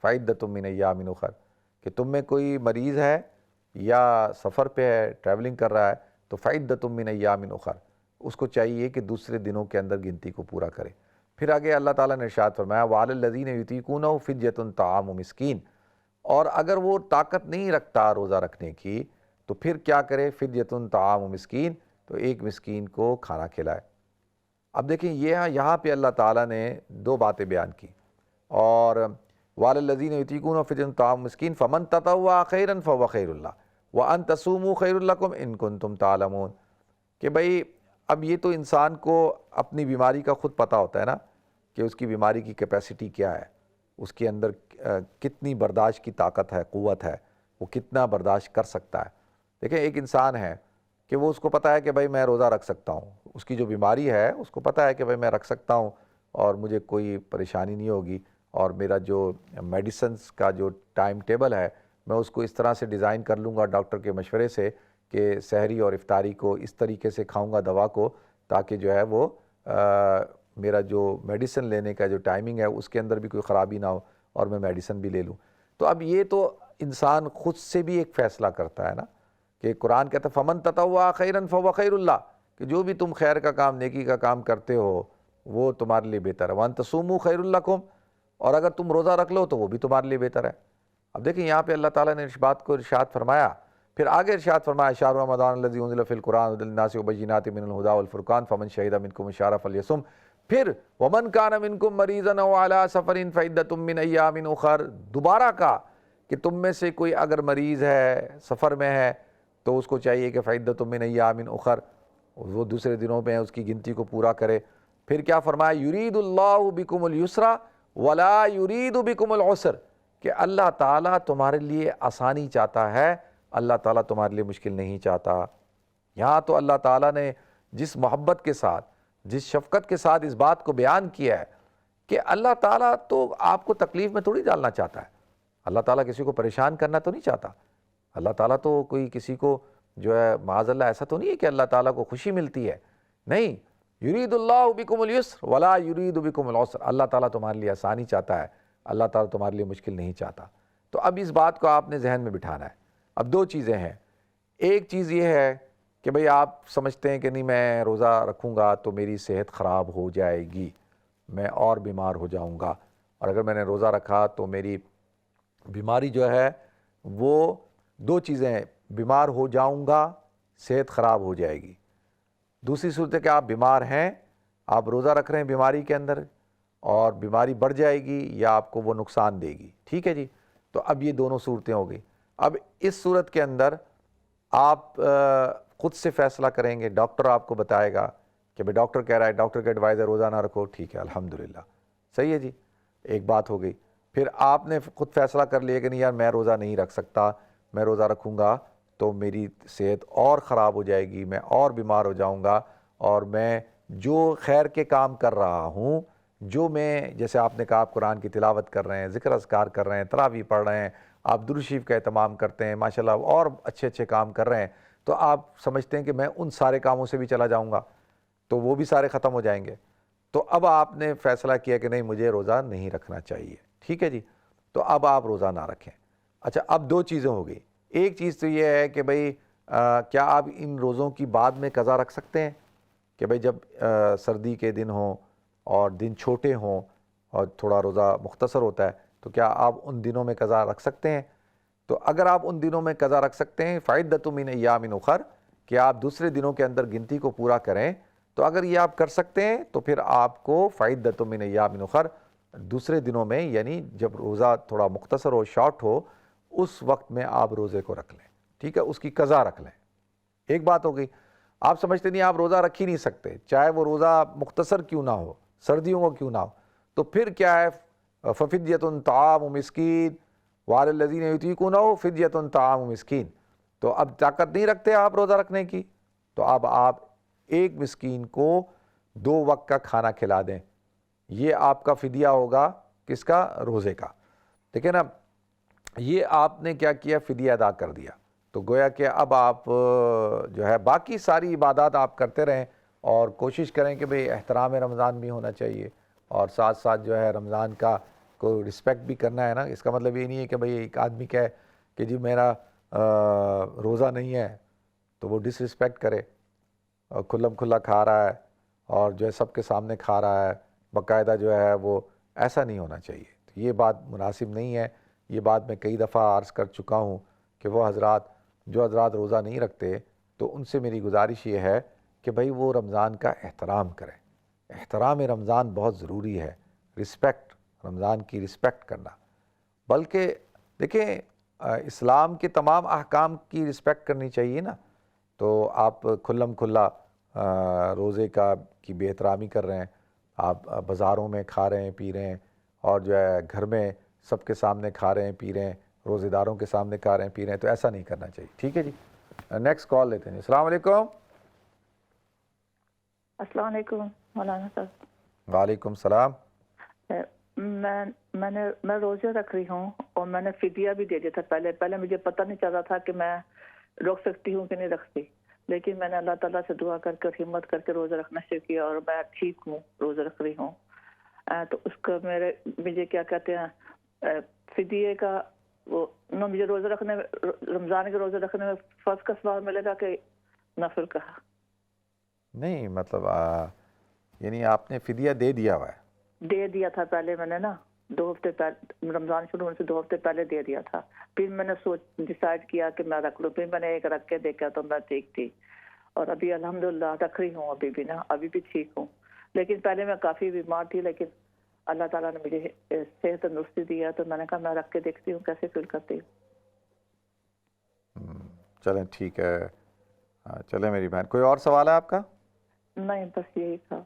فعدۃ من ایام اخر، کہ تم میں کوئی مریض ہے یا سفر پہ ہے، ٹریولنگ کر رہا ہے، تو فعدۃ من ایام اخر، اس کو چاہیے کہ دوسرے دنوں کے اندر گنتی کو پورا کرے۔ پھر آگے اللہ تعالیٰ نے ارشاد فرمایا وعلی الذین یطیقونہ فدیۃ طعام مسکین، اور اگر وہ طاقت نہیں رکھتا روزہ رکھنے کی تو پھر کیا کرے؟ فدیۃ طعام مسکین، تو ایک مسکین کو کھانا کھلائے۔ اب دیکھیں یہاں پہ اللہ تعالیٰ نے 2 باتیں بیان کی، اور وعلی الذین یطیقونہ فدیۃ طعام مسکین فمن تطوع خیرا فہو خیر اللہ وان تصوموا خیر لکم ان کنتم تعلمون، کہ بھئی اب یہ تو انسان کو اپنی بیماری کا خود پتہ ہوتا ہے نا، کہ اس کی بیماری کی کیپیسٹی کیا ہے، اس کے اندر کتنی برداشت کی طاقت ہے، قوت ہے، وہ کتنا برداشت کر سکتا ہے۔ دیکھیں ایک انسان ہے کہ وہ اس کو پتہ ہے کہ بھئی میں روزہ رکھ سکتا ہوں، اس کی جو بیماری ہے اس کو پتہ ہے کہ بھئی میں رکھ سکتا ہوں اور مجھے کوئی پریشانی نہیں ہوگی، اور میرا جو میڈیسنس کا جو ٹائم ٹیبل ہے میں اس کو اس طرح سے ڈیزائن کر لوں گا ڈاکٹر کے مشورے سے کہ سحری اور افطاری کو اس طریقے سے کھاؤں گا دوا کو، تاکہ جو ہے وہ میرا جو میڈیسن لینے کا جو ٹائمنگ ہے اس کے اندر بھی کوئی خرابی نہ ہو اور میں میڈیسن بھی لے لوں۔ تو اب یہ تو انسان خود سے بھی ایک فیصلہ کرتا ہے نا، کہ قرآن کہتا ہے فمن تطوع خیرا فهو خیر اللہ، کہ جو بھی تم خیر کا کام، نیکی کا کام کرتے ہو وہ تمہارے لیے بہتر ہے، وان تصوموا خیر لکم، اور اگر تم روزہ رکھ لو تو وہ بھی تمہارے لیے بہتر ہے۔ اب دیکھیں یہاں پہ اللہ تعالیٰ نے اس بات کو ارشاد فرمایا، پھر آگے ارشاد فرمایا شہر رمضان الذی انزل فی القرآن ھدی للناس وبینات من الہدی والفرقان فمن شہد منکم الشہر فلیصم، پھر ومن کان منکم مریضا او علی سفر فعدۃ من ایام اخر، دوبارہ کہا کہ تم میں سے کوئی اگر مریض ہے، سفر میں ہے، تو اس کو چاہیے کہ فعدۃ من ایام اخر، وہ دوسرے دنوں میں اس کی گنتی کو پورا کرے۔ پھر کیا فرمایا یرید اللہ بکم الیسر ولا یرید بکم العسر، کہ اللہ تعالیٰ تمہارے لیے آسانی چاہتا ہے، اللہ تعالیٰ تمہارے لیے مشکل نہیں چاہتا۔ یہاں تو اللہ تعالیٰ نے جس محبت کے ساتھ، جس شفقت کے ساتھ اس بات کو بیان کیا ہے کہ اللہ تعالیٰ تو آپ کو تکلیف میں تھوڑی ڈالنا چاہتا ہے، اللہ تعالیٰ کسی کو پریشان کرنا تو نہیں چاہتا، اللہ تعالیٰ تو کوئی کسی کو جو ہے معاذ اللہ ایسا تو نہیں ہے کہ اللہ تعالیٰ کو خوشی ملتی ہے، نہیں، یرید اللہ بکم اليسر ولا یرید بکم العسر، اللہ تعالیٰ تمہارے لیے آسانی چاہتا ہے، اللہ تعالیٰ تمہارے لیے مشکل نہیں چاہتا۔ تو اب اس بات کو آپ نے ذہن میں بٹھانا ہے۔ اب دو چیزیں ہیں، ایک چیز یہ ہے کہ بھئی آپ سمجھتے ہیں کہ نہیں میں روزہ رکھوں گا تو میری صحت خراب ہو جائے گی، میں اور بیمار ہو جاؤں گا، اور اگر میں نے روزہ رکھا تو میری بیماری جو ہے وہ دو چیزیں ہیں، بیمار ہو جاؤں گا، صحت خراب ہو جائے گی۔ دوسری صورت ہے کہ آپ بیمار ہیں، آپ روزہ رکھ رہے ہیں بیماری کے اندر، اور بیماری بڑھ جائے گی یا آپ کو وہ نقصان دے گی، ٹھیک ہے جی۔ تو اب یہ دونوں صورتیں ہو گئی۔ اب اس صورت کے اندر آپ خود سے فیصلہ کریں گے، ڈاکٹر آپ کو بتائے گا کہ بھئی ڈاکٹر کہہ رہا ہے، ڈاکٹر کا ایڈوائز ہے روزہ نہ رکھو، ٹھیک ہے الحمدللہ، صحیح ہے جی، ایک بات ہو گئی۔ پھر آپ نے خود فیصلہ کر لیا کہ نہیں یار میں روزہ نہیں رکھ سکتا، میں روزہ رکھوں گا تو میری صحت اور خراب ہو جائے گی، میں اور بیمار ہو جاؤں گا، اور میں جو خیر کے کام کر رہا ہوں، جو میں جیسے آپ نے کہا آپ قرآن کی تلاوت کر رہے ہیں، ذکر اذکار کر رہے ہیں، تراویح پڑھ رہے ہیں، آپ درود شریف کا اہتمام کرتے ہیں ماشاءاللہ، اور اچھے اچھے کام کر رہے ہیں، تو آپ سمجھتے ہیں کہ میں ان سارے کاموں سے بھی چلا جاؤں گا تو وہ بھی سارے ختم ہو جائیں گے۔ تو اب آپ نے فیصلہ کیا کہ نہیں مجھے روزہ نہیں رکھنا چاہیے، ٹھیک ہے جی، تو اب آپ روزہ نہ رکھیں۔ اچھا اب دو چیزیں ہو گئی، ایک چیز تو یہ ہے کہ بھئی کیا آپ ان روزوں کی بعد میں قضا رکھ سکتے ہیں کہ بھئی جب سردی کے دن ہوں اور دن چھوٹے ہوں اور تھوڑا روزہ مختصر ہوتا ہے تو کیا آپ ان دنوں میں قضا رکھ سکتے ہیں؟ تو اگر آپ ان دنوں میں قضا رکھ سکتے ہیں فعدۃ من ایام اخر، کہ آپ دوسرے دنوں کے اندر گنتی کو پورا کریں، تو اگر یہ آپ کر سکتے ہیں تو پھر آپ کو فعدۃ من ایام اخر دوسرے دنوں میں، یعنی جب روزہ تھوڑا مختصر ہو، شارٹ ہو، اس وقت میں آپ روزے کو رکھ لیں، ٹھیک ہے، اس کی قضا رکھ لیں۔ ایک بات ہو گئی۔ آپ سمجھتے نہیں آپ روزہ رکھ ہی نہیں سکتے، چاہے وہ روزہ مختصر کیوں نہ ہو، سردیوں کو کیوں نہ ہو، تو پھر کیا ہے ففدیۃ طعام مسکین وعلی الذین یطیقونہ فدیۃ طعام مسکین، تو اب طاقت نہیں رکھتے آپ روزہ رکھنے کی، تو اب آپ ایک مسکین کو 2 وقت کا کھانا کھلا دیں، یہ آپ کا فدیہ ہوگا، کس کا؟ روزے کا۔ دیکھیں نا، یہ آپ نے کیا کیا، فدیہ ادا کر دیا، تو گویا کہ اب آپ جو ہے باقی ساری عبادات آپ کرتے رہیں، اور کوشش کریں کہ بھئی احترام رمضان بھی ہونا چاہیے، اور ساتھ ساتھ جو ہے رمضان کا کو رسپیکٹ بھی کرنا ہے نا۔ اس کا مطلب یہ نہیں ہے کہ بھئی ایک آدمی کہے کہ جی میرا روزہ نہیں ہے تو وہ ڈس رسپیکٹ کرے، اور کھلم کھلا کھا رہا ہے اور جو ہے سب کے سامنے کھا رہا ہے باقاعدہ، جو ہے وہ ایسا نہیں ہونا چاہیے، تو یہ بات مناسب نہیں ہے۔ یہ بات میں کئی دفعہ عرض کر چکا ہوں کہ وہ حضرات جو حضرات روزہ نہیں رکھتے تو ان سے میری گزارش یہ ہے کہ بھئی وہ رمضان کا احترام کریں، احترام رمضان بہت ضروری ہے، رسپیکٹ، رمضان کی رسپیکٹ کرنا، بلکہ دیکھیں اسلام کے تمام احکام کی رسپیکٹ کرنی چاہیے نا۔ تو آپ کھلم کھلا روزے کی بے احترامی کر رہے ہیں، آپ بازاروں میں کھا رہے ہیں پی رہے ہیں، اور جو ہے گھر میں سب کے سامنے کھا رہے ہیں پی رہے ہیں، روزے داروں کے سامنے کھا رہے ہیں پی رہے ہیں، تو ایسا نہیں کرنا چاہیے، ٹھیک ہے جی۔ نیکسٹ کال لیتے ہیں۔ السلام علیکم۔ السلام علیکم مولانا صاحب۔ وعلیکم السلام۔ میں روزے رکھ رہی ہوں اور میں نے فدیہ بھی دے دیا تھا پہلے مجھے پتہ نہیں چل رہا تھا کہ میں روک سکتی ہوں کہ نہیں رکھتی، لیکن میں نے اللہ تعالیٰ سے دعا کر کے اور ہمت کر کے روزہ رکھنا شروع کیا اور میں ٹھیک ہوں، روزہ رکھ رہی ہوں۔ تو اس کا مجھے کیا کہتے ہیں فدیے کا وہ مجھے روزہ رکھنے میں، رمضان کے روزے رکھنے میں فرض کا ثواب ملے گا کہ نفل کا؟ نہیں مطلب یعنی آپ نے فدیہ دے دیا ہوا ہے؟ دے دیا تھا پہلے میں نے نا، 2 ہفتے پہلے، رمضان شروع ہونے سے 2 ہفتے پہلے دے دیا تھا، پھر میں نے ڈیسائیڈ کیا کہ میں رکھ لوں، پھر میں نے ایک رکھ کے دیکھا تو میں ٹھیک تھی، اور ابھی الحمدللہ رکھ رہی ہوں، ابھی بھی نا، ابھی بھی ٹھیک ہوں۔ لیکن پہلے میں کافی بیمار تھی، لیکن اللہ تعالیٰ نے مجھے صحت تندرستی دیا تو میں نے کہا میں رکھ کے دیکھتی ہوں کیسے فیل کرتی ہوں۔ چلیں ٹھیک ہے، چلیں میری بہن، کوئی اور سوال ہے آپ کا؟ نہیں بس یہی تھا۔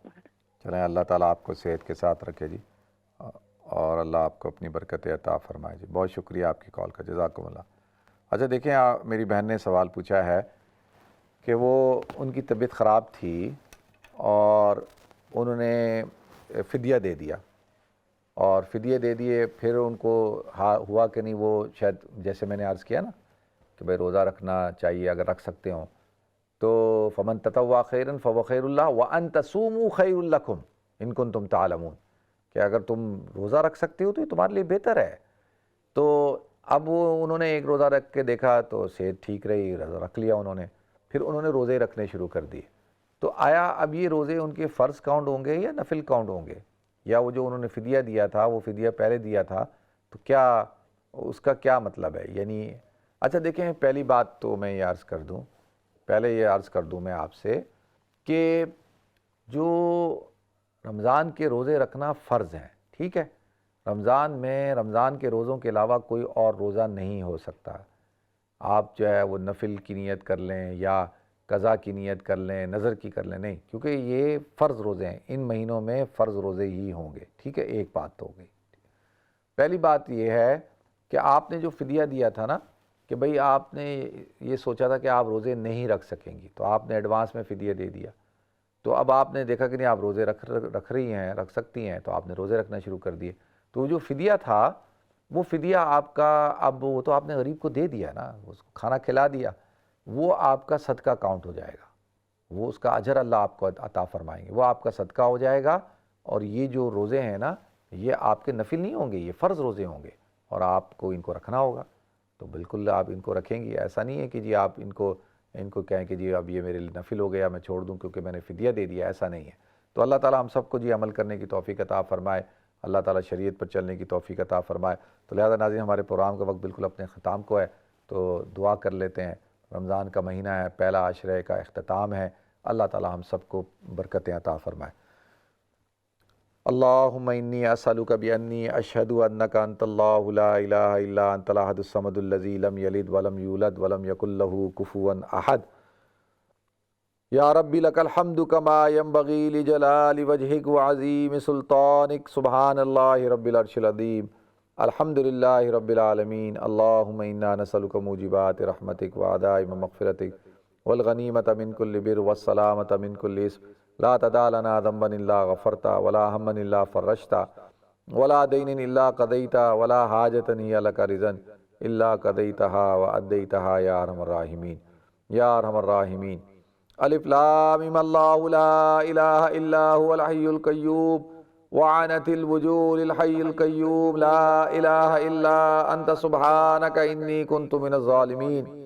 چلیں اللہ تعالیٰ آپ کو صحت کے ساتھ رکھے جی، اور اللہ آپ کو اپنی برکت عطا فرمائے جی۔ بہت شکریہ آپ کی کال کا، جزاکم اللہ۔ اچھا دیکھیں، میری بہن نے سوال پوچھا ہے کہ وہ ان کی طبیعت خراب تھی اور انہوں نے فدیہ دے دیا، اور فدیہ دے دیے، پھر ان کو ہوا کہ نہیں، وہ شاید جیسے میں نے عرض کیا نا کہ بھئی روزہ رکھنا چاہیے اگر رکھ سکتے ہوں تو فمن تطوع خیرا فهو خیر اللہ وان تصوموا خیر لکم ان کنتم تعلمون، کہ اگر تم روزہ رکھ سکتے ہو تو یہ تمہارے لیے بہتر ہے۔ تو اب انہوں نے ایک روزہ رکھ کے دیکھا تو صحت ٹھیک رہی، روزہ رکھ لیا انہوں نے، پھر انہوں نے روزے رکھنے شروع کر دیے۔ تو آیا اب یہ روزے ان کے فرض کاؤنٹ ہوں گے یا نفل کاؤنٹ ہوں گے، یا وہ جو انہوں نے فدیہ دیا تھا وہ فدیہ پہلے دیا تھا تو کیا اس کا کیا مطلب ہے؟ یعنی اچھا دیکھیں، پہلی بات تو میں یہ عرض کر دوں میں آپ سے کہ جو رمضان کے روزے رکھنا فرض ہیں، ٹھیک ہے، رمضان کے روزوں کے علاوہ کوئی اور روزہ نہیں ہو سکتا۔ آپ جو ہے وہ نفل کی نیت کر لیں یا قضا کی نیت کر لیں، نظر کی کر لیں، نہیں، کیونکہ یہ فرض روزے ہیں، ان مہینوں میں فرض روزے ہی ہوں گے، ٹھیک ہے۔ ایک بات تو ہو گئی۔ پہلی بات یہ ہے کہ آپ نے جو فدیہ دیا تھا نا، کہ بھئی آپ نے یہ سوچا تھا کہ آپ روزے نہیں رکھ سکیں گی، تو آپ نے ایڈوانس میں فدیہ دے دیا، تو اب آپ نے دیکھا کہ نہیں آپ روزے رکھ سکتی ہیں، تو آپ نے روزے رکھنا شروع کر دیے۔ تو جو فدیہ تھا وہ فدیہ آپ کا، اب وہ تو آپ نے غریب کو دے دیا نا، اس کو کھانا کھلا دیا، وہ آپ کا صدقہ کاؤنٹ ہو جائے گا، وہ اس کا اجر اللہ آپ کو عطا فرمائیں گے، وہ آپ کا صدقہ ہو جائے گا۔ اور یہ جو روزے ہیں نا، یہ آپ کے نفل نہیں ہوں گے، یہ فرض روزے ہوں گے، اور آپ کو ان کو رکھنا ہوگا، تو بالکل آپ ان کو رکھیں گی۔ ایسا نہیں ہے کہ جی آپ ان کو کہیں کہ جی اب یہ میرے لیے نفل ہو گیا میں چھوڑ دوں کیونکہ میں نے فدیہ دے دیا، ایسا نہیں ہے۔ تو اللہ تعالیٰ ہم سب کو جی عمل کرنے کی توفیق عطا فرمائے، اللہ تعالیٰ شریعت پر چلنے کی توفیق عطا فرمائے۔ تو لہذا ناظرین، ہمارے پروگرام کا وقت بالکل اپنے اختتام کو ہے، تو دعا کر لیتے ہیں۔ رمضان کا مہینہ ہے، پہلا عشرہ کا اختتام ہے، اللہ تعالیٰ ہم سب کو برکتیں عطا فرمائے۔ اللہم انی اسألک بانی اشہد انک انت اللہ لا الہ الا انت الاحد الصمد الذی لم یلد ولم یولد ولم یکن لہ کفوا احد۔ یا ربی لک الحمد کما ینبغی لجلال وجہک وعظیم سلطانک، سبحان اللہ رب العرش العظیم، الحمد للہ رب العالمین۔ اللہم انا نسألک موجبات رحمتک وعزائم مغفرتک والغنیمۃ من کل بر والسلامۃ من کل اسم، لا تدع لنا ذنبا الا غفرتا ولا ہما الا فرجتا ولا دین الا قضیتا ولا حاجۃ ہی لک رضا الا قضیتها وادیتها یا ارحم الراحمین یا ارحم الراحمین۔ الف لام میم اللہ لا الہ الا هو الحی القیوم وعنت الوجوہ للحی القیوم لا الہ الا انت سبحانک انی کنت من الظالمین۔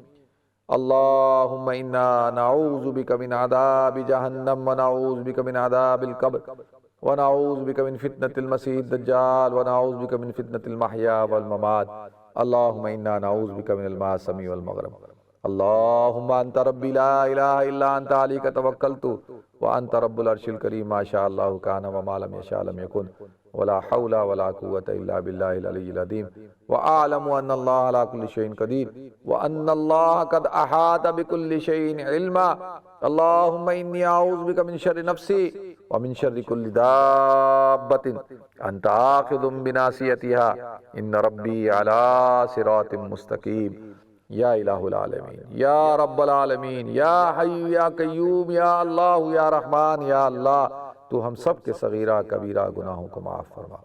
اللہم انا نعوذ بک من عذاب جہنم ونعوذ بک من عذاب القبر ونعوذ بک من فتنة المسیح الدجال ونعوذ بک من فتنة المحیا والممات۔ اللہم انا نعوذ بک من المعصم والمغرم۔ اللہم انت ربی لا الہ الا انت علیک توکلت وانت رب العرش الکریم، ما شاء اللہ کان وما لم یشاء لم یکن ولا حول ولا قوة الا باللہ العلی العظیم۔ واعلم ان اللہ علی کل شیء قدیر وان اللہ قد احاط بكل شیء علما۔ اللہم انی اعوذ بک من شر نفسی ومن شر کل دابۃ انت آخذ بناصیتها ان ربی علی صراط مستقیم۔ یا الہ العالمین، یا رب العالمین، یا حی یا قیوم، یا اللہ یا رحمان، یا اللہ تو ہم سب کے صغیرہ کبیرہ گناہوں کو معاف فرما۔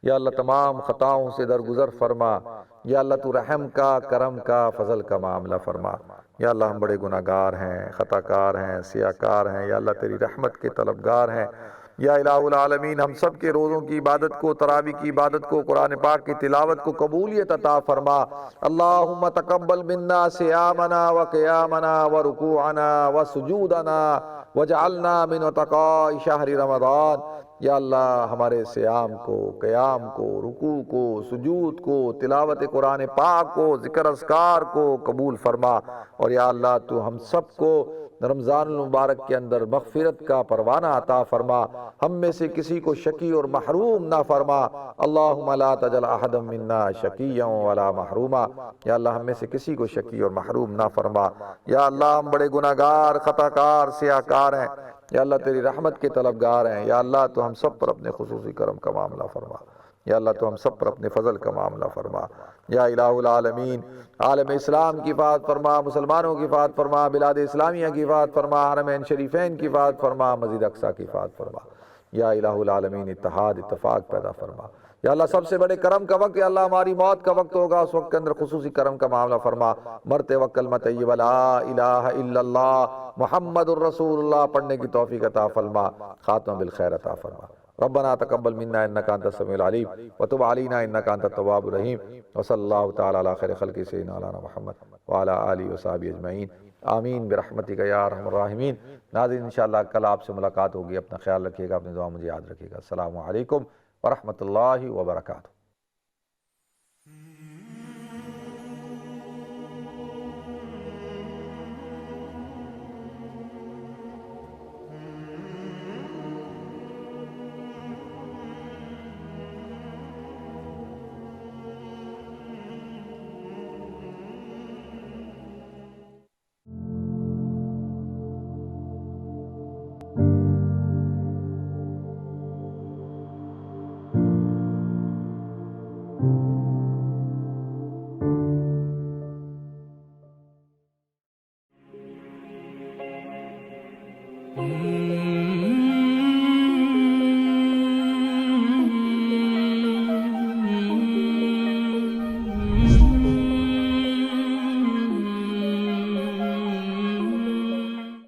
یا اللہ تمام خطاؤں سے درگزر فرما، یا اللہ تو رحم کا، کرم کا، فضل کا معاملہ فرما۔ یا اللہ ہم بڑے گناہ گار ہیں، خطا کار ہیں، سیاکار ہیں، یا اللہ تیری رحمت کے طلبگار ہیں۔ یا الہ العالمین ہم سب کے روزوں کی عبادت کو، تراویح کی عبادت کو، قرآن پاک کی تلاوت کو قبولیت عطا فرما۔ اللہم تقبل منا صیامنا وقیامنا ورکوعنا وسجودنا واجعلنا من اتقاء شہر رمضان۔ یا اللہ ہمارے صیام کو، قیام کو، رکوع کو، سجود کو، تلاوت قرآن پاک کو، ذکر اذکار کو قبول فرما، اور یا اللہ تو ہم سب کو رمضان المبارک کے اندر مغفرت کا پروانہ عطا فرما، ہم میں سے کسی کو شقی اور محروم نہ فرما۔ اللہم لا تجعل احدا منا شقیا ولا محروما، یا اللہ ہم میں سے کسی کو شقی اور محروم نہ فرما۔ یا اللہ ہم بڑے گناہ گار، خطا کار، سیاکار ہیں، یا اللہ تیری رحمت کے طلبگار ہیں۔ یا اللہ تو ہم سب پر اپنے خصوصی کرم کا معاملہ فرما، یا اللہ تو ہم سب پر اپنے فضل کا معاملہ فرما۔ یا الہ العالمین عالم اسلام کی حفاظت فرما، مسلمانوں کی حفاظت فرما، بلاد اسلامیہ کی حفاظت فرما، حرمین شریفین کی حفاظت فرما، مسجد اقصیٰ کی حفاظت فرما۔ یا الہ العالمین اتحاد اتفاق پیدا فرما۔ یا اللہ سب سے بڑے کرم کا وقت، یا اللہ ہماری موت کا وقت ہوگا، اس وقت کے اندر خصوصی کرم کا معاملہ فرما۔ مرتے وقت کلمہ طیبہ لا الہ الا اللہ محمد الرسول اللہ پڑھنے کی توفیق عطا فرما، خاتمہ بالخیر عطا فرما۔ ربنا تقبل منا انک انت السمیع العلیم وتب علینا انک انت التواب الرحیم، وصلی اللہ تعالی علی خیر خلق سیدنا مولانا محمد وعلی آلہ وصحبہ اجمعین، آمین برحمتک یا ارحم الراحمین۔ ناظرین انشاءاللہ کل آپ سے ملاقات ہوگی، اپنا خیال رکھیے گا، اپنی دعا مجھے یاد رکھیے گا۔ السلام علیکم ورحمۃ اللہ وبرکاتہ۔